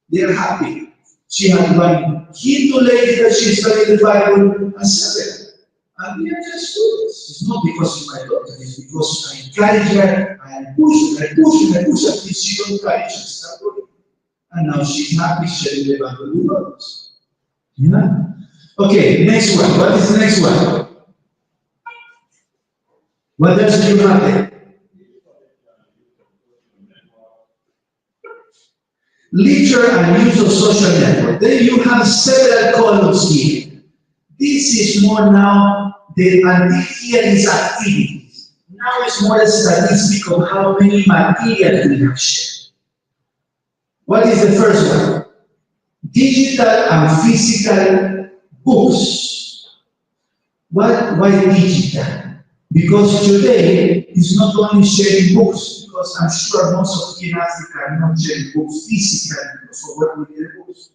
They are happy. She had one Hindu lady that she studied the Bible and 7. And they are just students. It's not because she's my daughter, it's because I encourage her, I push her, until she don't encourage her to start doing. And now she's happy sharing the Bible with others. Yeah? Okay, next one. What is the next one? What else do you have there? Literature and use of social network. Then you have several columns here. This is more now, and here is activities. Now it's more a statistic of how many materials we have shared. What is the first one? Digital and physical books. Why digital? Because today it's not only sharing books, because I'm sure most of you in Africa are not sharing books physically because of what we get books.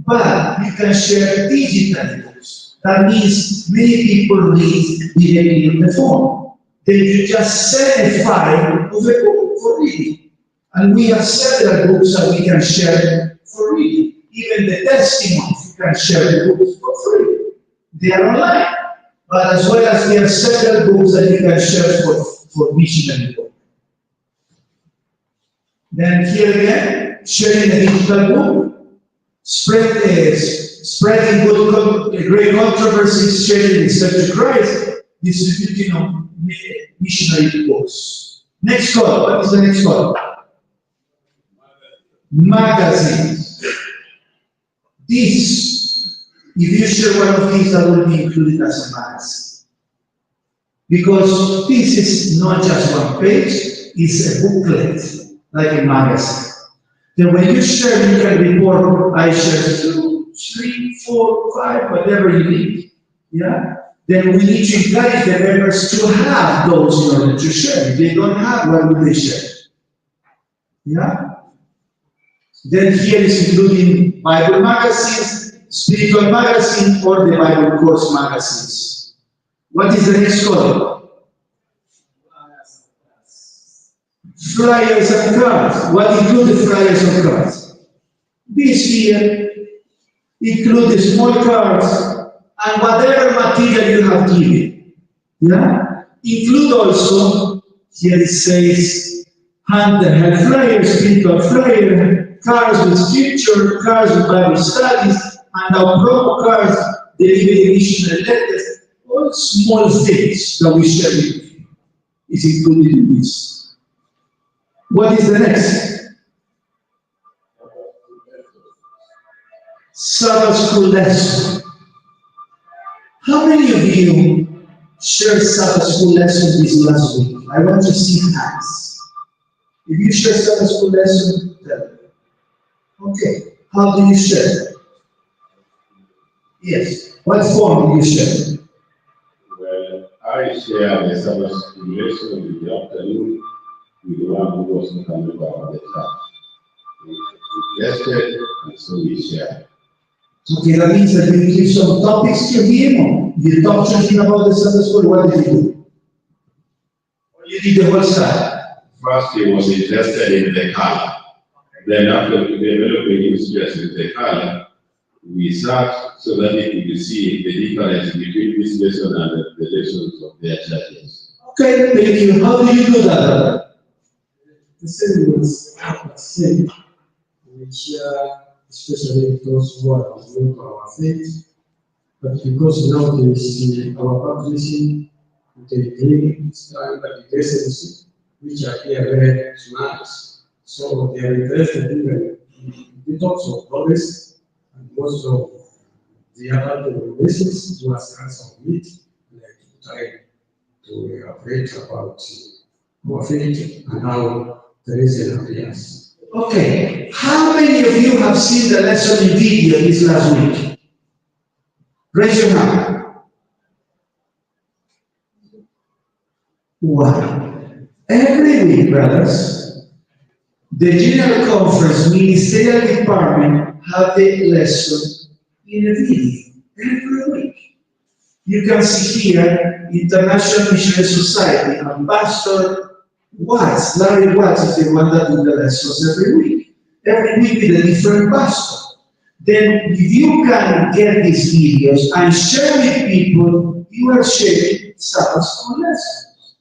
But you can share digital books. That means many people read directly on the phone. Then you just send a file of a book for reading. And we have several books that we can share for reading. Even the testimonies, you can share the books for free. They are online. But as well as we have several books that you can share for missionary work. Then here again, sharing a digital book, spreading great controversies, sharing the steps to Christ, distributing of missionary books. Next call. What is the next call? Magazines. This, if you share one of these, that will be included as a magazine. Because this is not just one page, it's a booklet, like a magazine. Then when you share, you can report, I share 2, 3, 4, 5, whatever you need. Yeah? Then we need to encourage the members to have those in order to share. If they don't have, why would they share? Yeah? Then here is including Bible magazines, spiritual magazine, or the Bible course magazines. What is the next column? Flyers and cards. What include the flyers and cards? This here include the small cards and whatever material you have given. Yeah? Include also, here it says, handheld flyers, spiritual flyer, cards with scripture, cards with Bible studies, and our promo cards, delivering missionary letters, all small things that we share with you is included in this. What is the next? Sabbath school lesson. How many of you shared Sabbath school lesson this last week? I want to see hands. If you share Sabbath school lesson, tell me. Okay. How do you share? Yes. What form do you share? Well, I share the Sabbath school lesson in the afternoon with the one who was not coming about the church. We suggested, and so we share. Okay, that means that you give some topics to him, you talk to him about the Sabbath school, what did you do? Or you did the whole stuff? First, he was interested in the color. Then, after developing interest in the color, we sat so that he could see the difference between this lesson and the lessons of their churches. Okay, thank you. How do you do that? the sentiments are the same. We share, especially those who are new to our faith. But because nowadays our baptism, they bring standard lessons which are here very smart. So they are interested in the talks of brothers and most of the other denominations who are stars of it, like try to operate about our faith and how the reason appears. Okay, how many of you have seen the lesson in video this last week? Raise your hand. Wow. Every week, brothers, the General Conference Ministerial Department have the lesson in a video every week. You can see here International Missionary Society and Pastor Watts, Larry Watts is the one that do the lessons every week. Every week with a different pastor. Then if you can get these videos and share with people, you are sharing Sabbath's own lessons.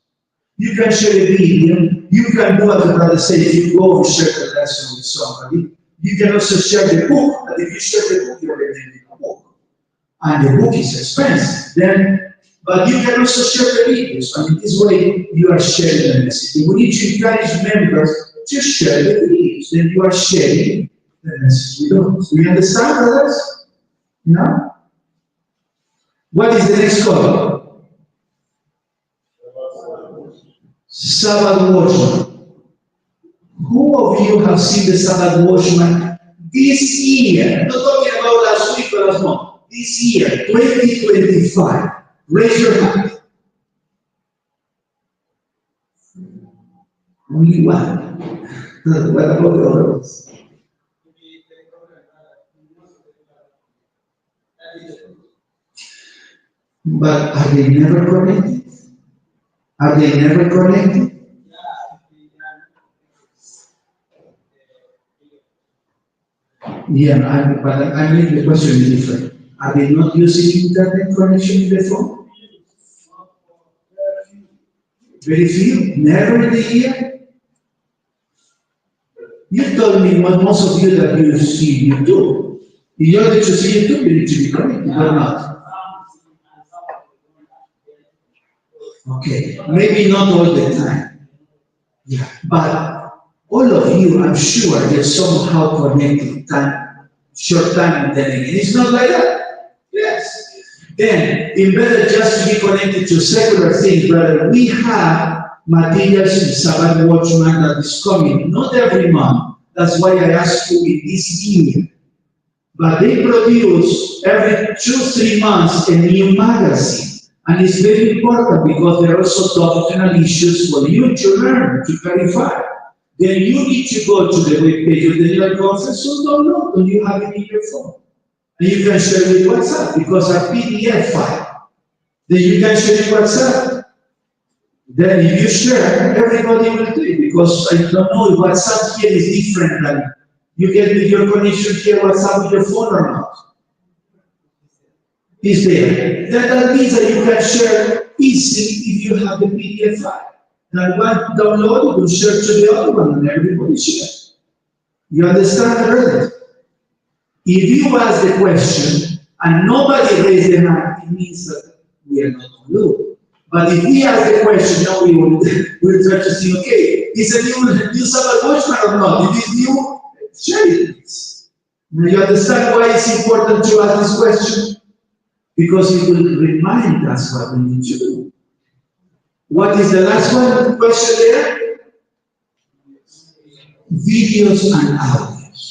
You can share a video, you can do what the brother said, if you go and share the lesson with somebody, you can also share the book, but if you share the book, you're already reading a book. And the book is expensive. But you can also share the videos. And this way you are sharing the message. We need to encourage members to share the videos. Then you are sharing the message with us. Do you understand, brothers? No? What is the next color? Sabbath watchman. Who of you have seen the Sabbath watchman this year? I'm not talking about last week or last month. This year, 2025. Raise your hand. Only one. What about the other ones? But are they never connected? Are they never connected? Yeah, but I make the question different. Are they not using internet connection in the phone? Very few? Never in the year? You told me what most of you that you see YouTube. In order to see YouTube, you need to be connected or not? Okay, maybe not all the time. Yeah, but all of you, I'm sure, you're somehow connected time, short time and then again. It's not like that. Yes. Then, in better just to be connected to secular things, brother, we have materials in Sabbath Watchman that is coming, not every month. That's why I asked you in this year. But they produce every 2-3 months a new magazine. And it's very important because there are also doctrinal issues for you to learn, to clarify. Then you need to go to the web page of the General Conference, so download when you have it in your phone. And you can share with WhatsApp because a PDF file. Then you can share with WhatsApp. Then if you share, everybody will do it because I don't know if WhatsApp here is different than you get with your connection here, WhatsApp with your phone or not. Is there. That means that you can share easily if you have the PDF file. Now one download, you share to the other one and everybody share. You understand already? If you ask the question and nobody raised their hand, it means that we are not on loop. But if we ask the question, now we will try to see, okay, is a new Sabbath watchman or not? If it's new, share it. Now you understand why it's important to ask this question? Because it will remind us what we need to do. What is the last one question there? Videos and audios.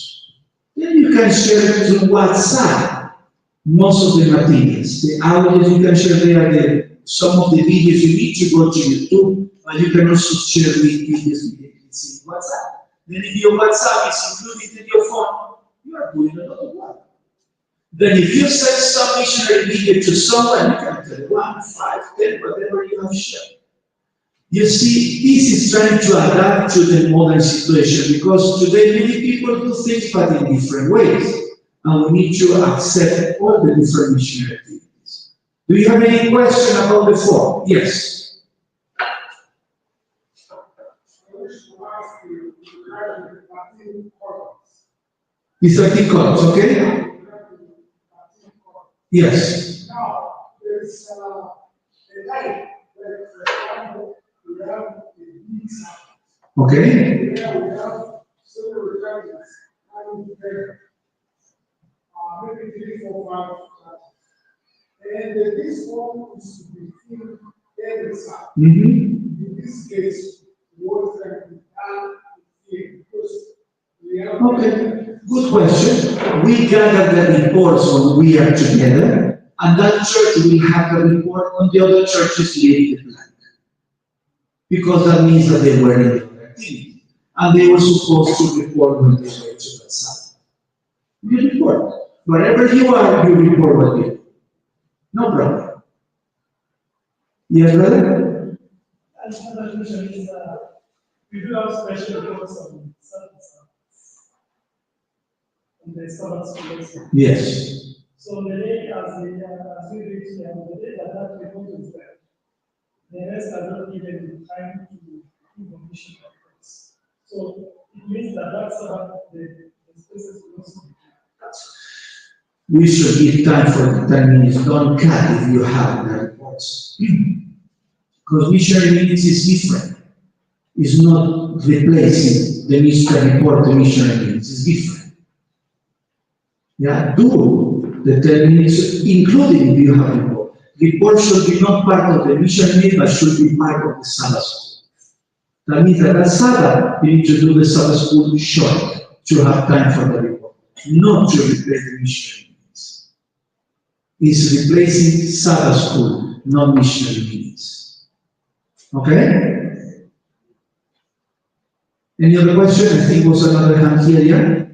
Then you can share through WhatsApp most of the materials. The audios you can share there, some of the videos you need to go to YouTube, but you can also share the videos in WhatsApp. Then if your WhatsApp is included in your phone, you are doing a lot of work. Then if you send some missionary video to someone, you can tell 1, 5, 10, whatever you have shared. You see, this is trying to adapt to the modern situation because today many people do things but in different ways. And we need to accept all the different missionary activities. Do you have any question about the form? Yes. I wish to ask you The 13 columns, okay? Yes. Now, there's a line where, for example, we have a big circle. Okay. There we have several rectangles coming together. Maybe 3, 4, 5. And this one is to be filled every side. In this case, what can be done here? Because we have. Okay. Good question. We gather the reports when we are together, and that church will have a report on the other churches leaving the blank. Because that means that they were in the activity. And they were supposed to report when they were to that side. You report. Wherever you are, you report what you do. No problem. Yes, brother? Another question is, we do have special reports on the Sabbath school. Yes. So the day as we reach there, the day that report is there, the rest are not given time to give permission reports. So it means that Sabbath, the spaces will also be We should give time for the 10 minutes. Don't cut if you have the reports. Because missionary minutes is different. It's not replacing the missionary report, the missionary minutes. It's different. Yeah, do the 10 minutes, including if you have report. Report should be not part of the missionary minute, but should be part of the Sabbath school. That means that Sabbath, you need to do the Sabbath school short to have time for the report, not to replace the missionary minutes. It's replacing Sabbath school, not missionary minutes. Okay? Any other question? I think was another hand here, yeah?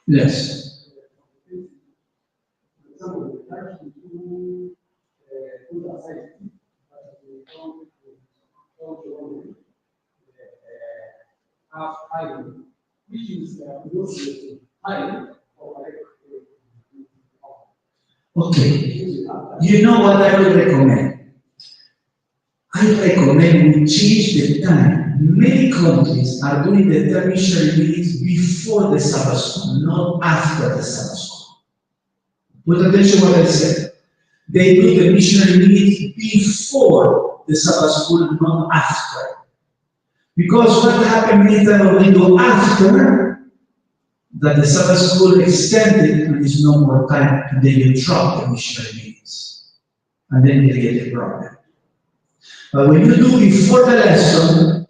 Yes. Okay. You know what I would recommend? I recommend we change the time. Many countries are doing the 10 missionary meetings before the Sabbath school, not after the Sabbath school. Put attention to what I said. They do the missionary meetings before the Sabbath school, not after. Because what happened many times when we go after, that the Sabbath school extended and there's no more time, and then you drop the missionary meetings. And then they get a problem. But when you do before the lesson,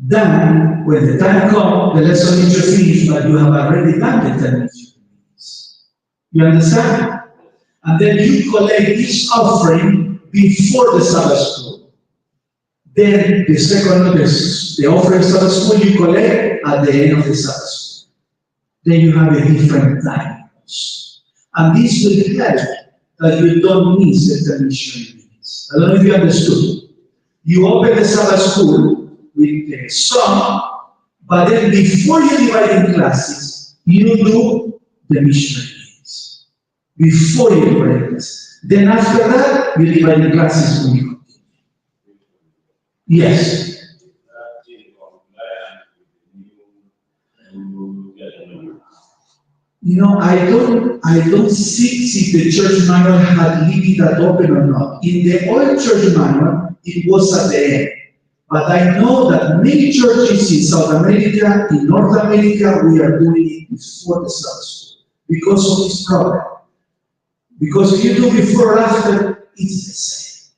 then when the time comes, the lesson is finished, but you have already done the 10 minutes. You understand? And then you collect each offering before the Sabbath school. Then the second, the offering Sabbath school you collect at the end of the Sabbath school. Then you have a different time. And this will help that you don't miss the 10 missionary meetings. I don't know if you understood. You open the Sabbath school with a song, but then before you divide in classes, you do the missionary meetings. Before you divide in classes. Then after that, you divide in classes when you continue. Yes. You know, I don't see if the church manual had leave that open or not. In the old church manual, it was at the end. But I know that many churches in South America, in North America, we are doing it before the Sabbath school because of this problem. Because if you do before or after, it's the same.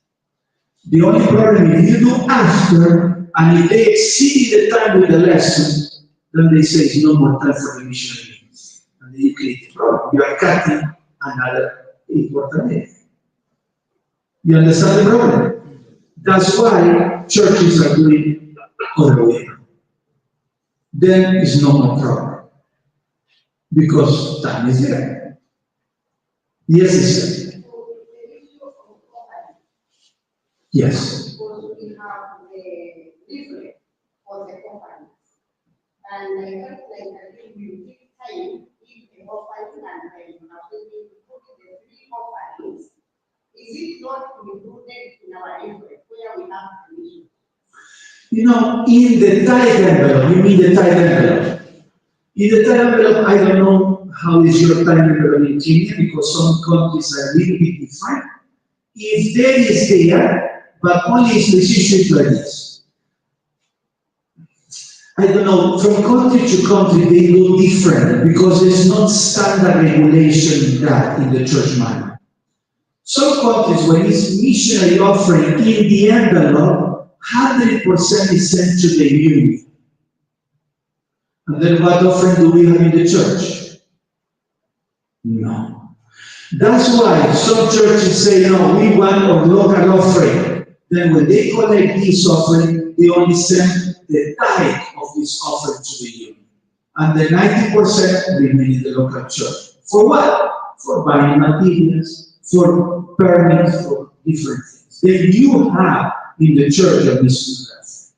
The only problem is if you do after, and if they exceed the time with the lesson, then they say it's no more time for the missionary. And then you create a problem. You are cutting another important area. You understand the problem? That's why churches are doing other way. Then it's no more problem. Because time is there. Yes, sister. Yes. Because we have the leaflet for the companies. And I felt like if you take time, if the company and you have to put the 3 companies, is it not included in our leaflet where we have the mission? You know, in the tithe envelope, you mean the tithe envelope. In the tithe envelope, I don't know how is your tithe envelope in Kenya because some countries are a little bit different. If there is there, but only specific like this. I don't know, from country to country they go different because there's not standard regulation in that in the church manual. Some countries, when it's missionary offering in the envelope, 100% is sent to the union. And then what offering do we have in the church? No. That's why some churches say, no, we want our local offering. Then when they collect this offering, they only send the tithe of this offering to the union. And the 90% remain in the local church. For what? For buying materials, for permits, for different things. Then you have in the church a business class.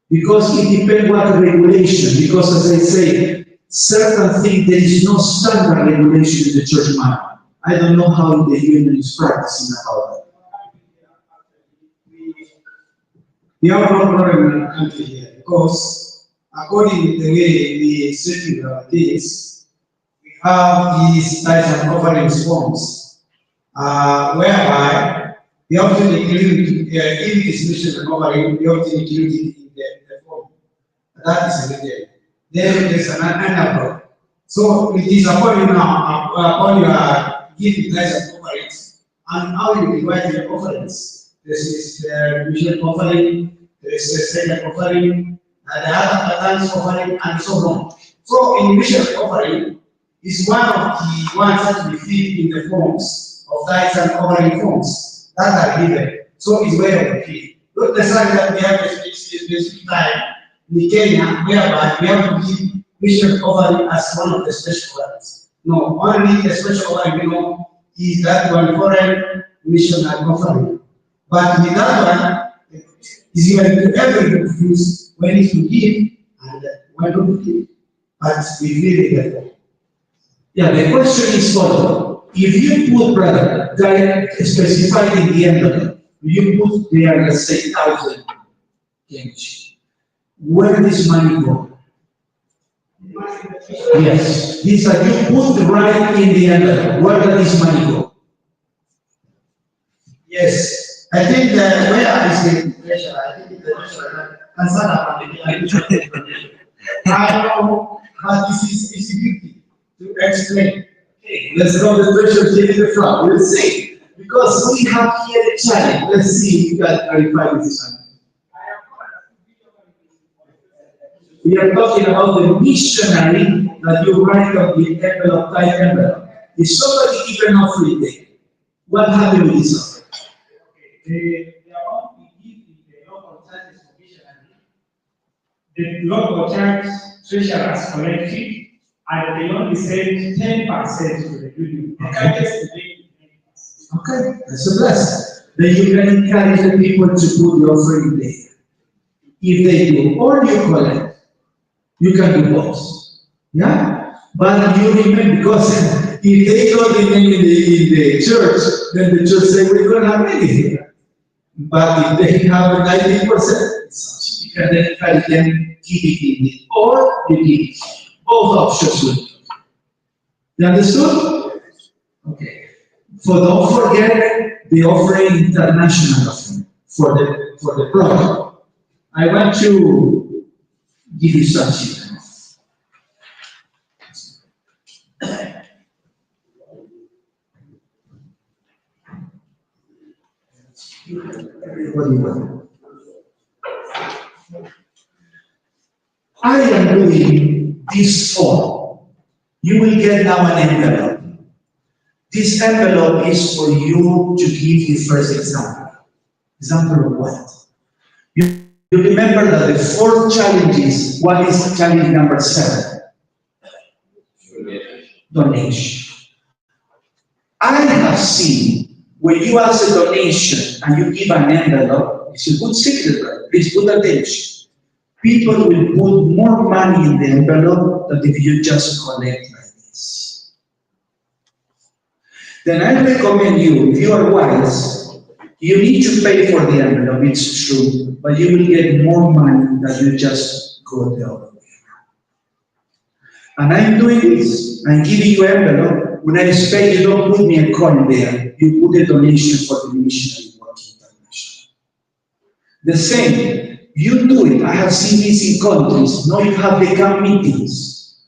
Because it depends what the regulation, because as I say, certain things, there is no standard regulation in the church manual. I don't know how the union is practicing about that. We have no problem in our country here because according to the way we settle our things, we have these types of offerings forms, whereby we have to include, if it is mission and offering, we have to include it in the form. That is the day. Then there is an envelope. So it is upon you now, upon your giving guys of offerings, and how you divide your offerings. This is the mission offering, there is the second offering, the other thanks offering, and so on. So in mission offering is one of the ones that we fill in the forms of tithes and offering forms that are given. So it's way of the fee. Not necessarily that we have a specific time in Kenya whereby we have to give mission offering as one of the special ones. No, only the special offering we know is that one foreign mission offering. But with that one, is you have to ever confuse when to give and when not to give. But we really get that. Yeah, the question is follow. If you put, brother, that specified in the envelope, you put there, let's say, 1,000 KG. Where does money go? Yes, these are you put right in the envelope. Where does this money go? Yes. I think that where is the pressure? I think the pressure concern about the I know, but this is easy to explain. Okay, let's go to the pressure here in the front. We'll see. Because we have here a challenge. Let's see if we can clarify this one. We are talking about the missionary that you write on the envelope, type envelope. If somebody give an offering there, what happened with this offering? The amount we give in the local church is missionary. The local church treasurers collect it, and they only send 10% to the union. Okay, that's a blessing. Then you can encourage the people to put the offering there. If they do all you collect, you can do both. Yeah? But you remember, because if they don't remain in the church, then the church say, we're going to have many here. But if they have 90%, you can then encourage them, keep it in it, or you give it. Both options will be. You understood? Okay. So don't forget the offering, international offering, for the project. I want to give you something. Everybody well. I am doing this form. You will get now an envelope. This envelope is for you to give the first example. Example of what? You remember that the 4 challenges, what is challenge number 7? Donation. I have seen when you ask a donation and you give an envelope, it's a good secret, please put attention. People will put more money in the envelope than if you just collect like this. Then I recommend you, if you are wise, You need to pay for the envelope, it's true, but you will get more money than you just go the other way. And I'm doing this. I'm giving you envelope. When I spend, you don't put me a coin there. You put a donation for the missionary work international. The same. You do it. I have seen this in countries. Now you have the camp meetings.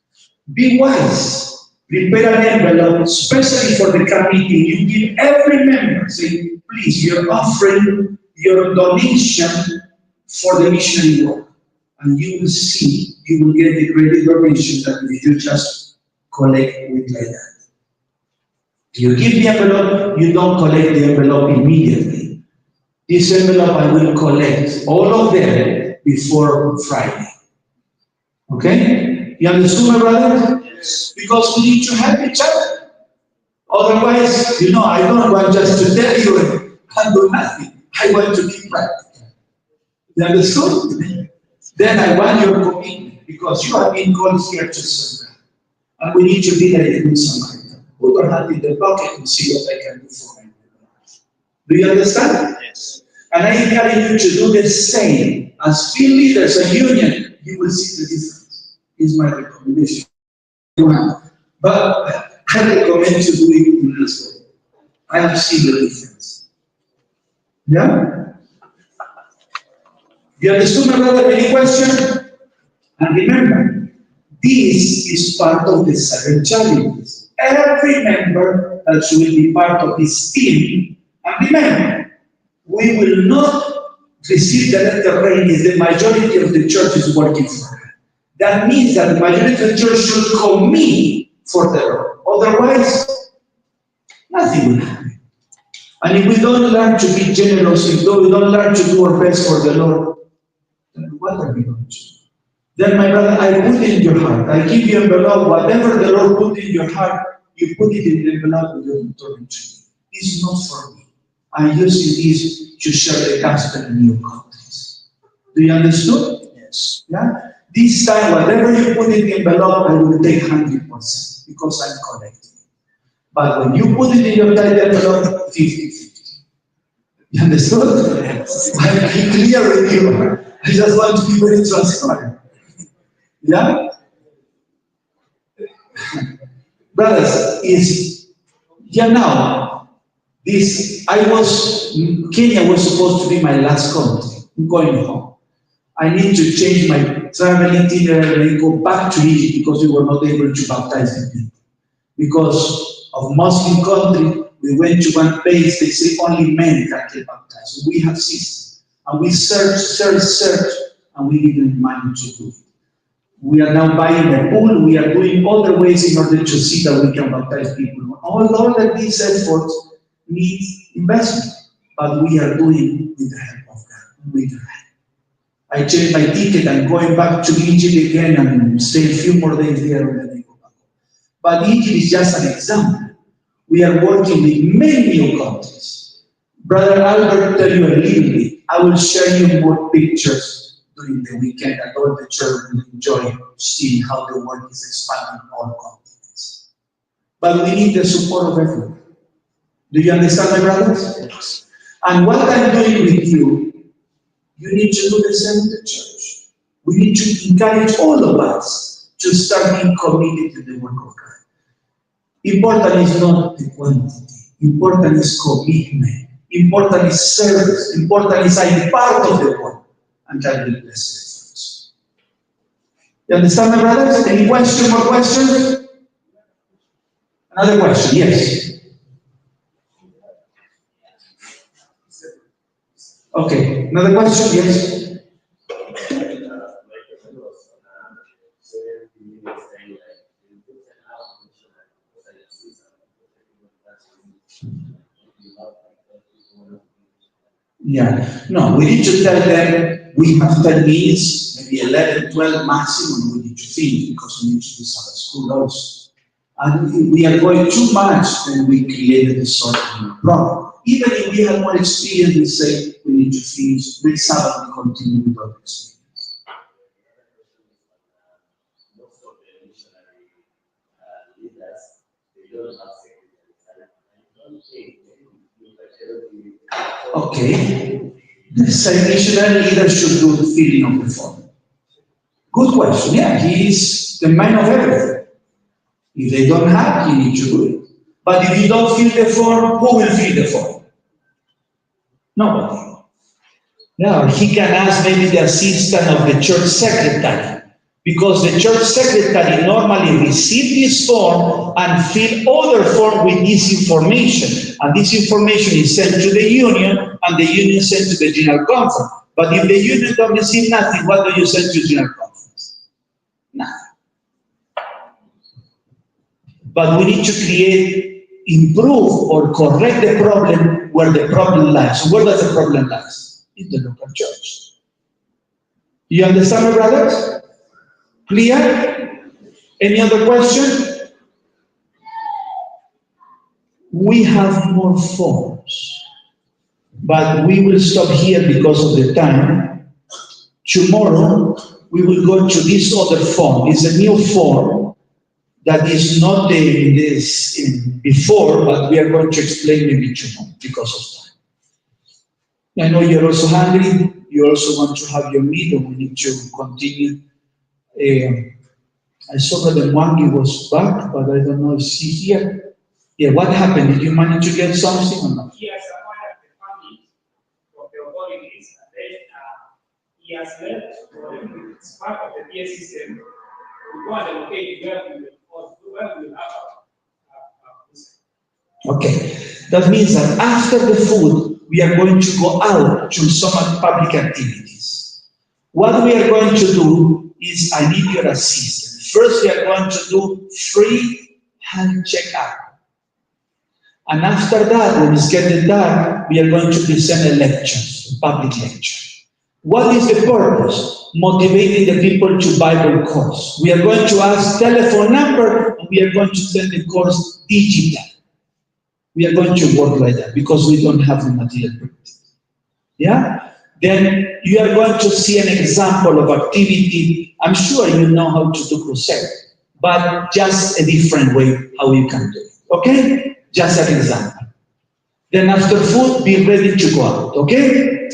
Be wise. Prepare an envelope, especially for the camp meeting. You give every member, say, please, you're offering your donation for the missionary work. And you will see, you will get the great information that if you just collect with like that. You give the envelope, you don't collect the envelope immediately. This envelope I will collect all of them before Friday. Okay? You understood, my brother? Yes. Because we need to help each other. Otherwise, I don't want just to tell you and do nothing. I want to keep practicing. You understood? Then I want your commitment because you have been called here to serve. And we need to be like a good Samaritan. Put your hand in the pocket and see what I can do for you. Do you understand? Yes. And I encourage you to do the same. As field leaders and union, you will see the difference. Is my recommendation. But I recommend to do it in this way. I have seen the difference. Yeah? You understood, my brother? Any question? And remember, this is part of the 7 challenges. Every member that should be part of this team. And remember, we will not receive the letter rain if the majority of the church is working for her. That means that the majority of the church should commit for the Lord. Otherwise, nothing will happen. And if we don't learn to be generous, if we don't learn to do our best for the Lord, then what are we going to do? Then, my brother, I put it in your heart. I give you envelope. Whatever the Lord put in your heart, you put it in the envelope and you return it to me. This is not for me. I'm using this to share the gospel in new countries. Do you understand? Yes. Yeah? This time, whatever you put in the envelope, I will take 100% because I'm collecting. But when you put it in your tight envelope, 50-50. You understood? Yes. I'm clear with you. I just want to be very transparent. Yeah? Brothers, now, Kenya was supposed to be my last country. I'm going home. I need to change my travel itinerary and go back to Egypt because we were not able to baptize the people. Because of Muslim country, we went to one place, they say only men can get baptized. So we have sisters. And we searched, and we didn't manage to do it. We are now buying a pool. We are doing other ways in order to see that we can baptize people. All of these efforts need investment, but we are doing with the help of God. With your help. I changed my ticket. I'm going back to Egypt again and stay a few more days there and then I go back. But Egypt is just an example. We are working with many new countries. Brother Albert tell you a little bit. I will share you more pictures during the weekend, and all the church will enjoy seeing how the work is expanding on all continents. But we need the support of everyone. Do you understand, my brothers? Yes. And what I'm doing with you, you need to do the same with the church. We need to encourage all of us to start being committed to the work of God. Important is not the quantity. Important is commitment. Important is service. Important is I'm part of the work. And God will bless it for us. You understand, my brothers? Any question, more questions? Another question, yes. Okay, another question, yes. Yeah, no, we need to tell them we have 10 minutes, maybe 11, 12 maximum we need to finish because we need to do some school also. And if we are going too much, then we created a sort of problem. Even if we have more experience, we say we need to finish. With Sabbath, we continue with our experience. Most of the missionary leaders, they don't have secretaries. I don't think Okay. The same missionary leader should do the filling of the form. Good question. Yeah, he is the man of everything. If they don't have, he needs to do it. But if you don't fill the form, who will fill the form? Nobody. Yeah, he can ask maybe the assistant of the church secretary, because the church secretary normally receives this form and fill other form with this information. And this information is sent to the union, and the union sent to the general conference. But if the union don't receive nothing, what do you send to general conference? Nothing. But we need to create, improve, or correct the problem where the problem lies. So where does the problem lies? In the local church. You understand, my brothers? Clear? Any other question? We have more forms, but we will stop here because of the time. Tomorrow, we will go to this other form. It's a new form that is not this before, but we are going to explain maybe tomorrow because of time. I know you're also hungry. You also want to have your meal, and we need to continue. I saw that the Mwangi was back, but I don't know if she's here. Yeah, what happened? Did you manage to get something or not? He has acquired the family of the authorities, and then he has left for it's part of the PS system to go and locate where we will have Okay, that means that after the food, we are going to go out to some public activities. What we are going to do is, I need your assistance. First, we are going to do free hand checkup. And after that, when it's getting dark, we are going to present a lecture, a public lecture. What is the purpose? Motivating the people to buy the course. We are going to ask telephone number, and we are going to send the course digital. We are going to work like that because we don't have the material printed. Yeah? Then you are going to see an example of activity. I'm sure you know how to do crusade, but just a different way how you can do it. Okay? Just an example. Then after food, be ready to go out. Okay?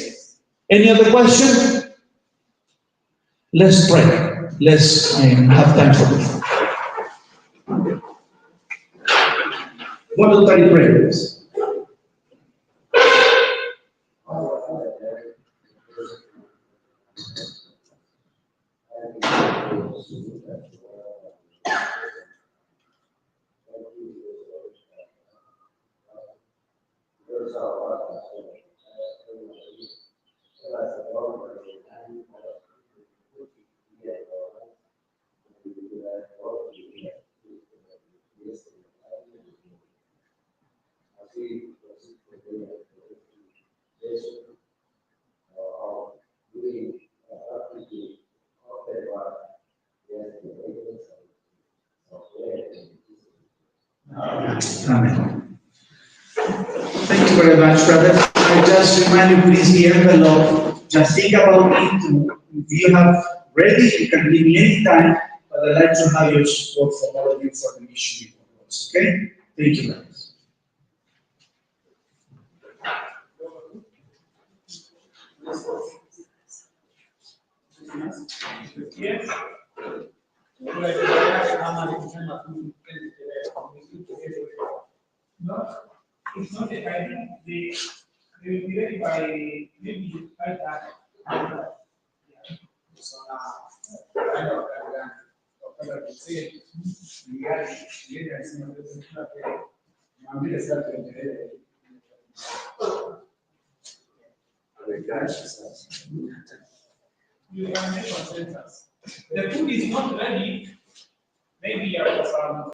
Any other question? Let's pray. Let's have time for this. Voluntary prayers. Amen. Thank you very much, brother. I just remind you, please, the envelope. Just think about it. If you have ready, you can give me any time, but I'd like to have your support from all of you for the mission reports. Okay? Thank you, guys. Yes. No, it's not a time. They will be ready by maybe by that. So now, I know that you can make consensus. The food is not ready. Maybe you have some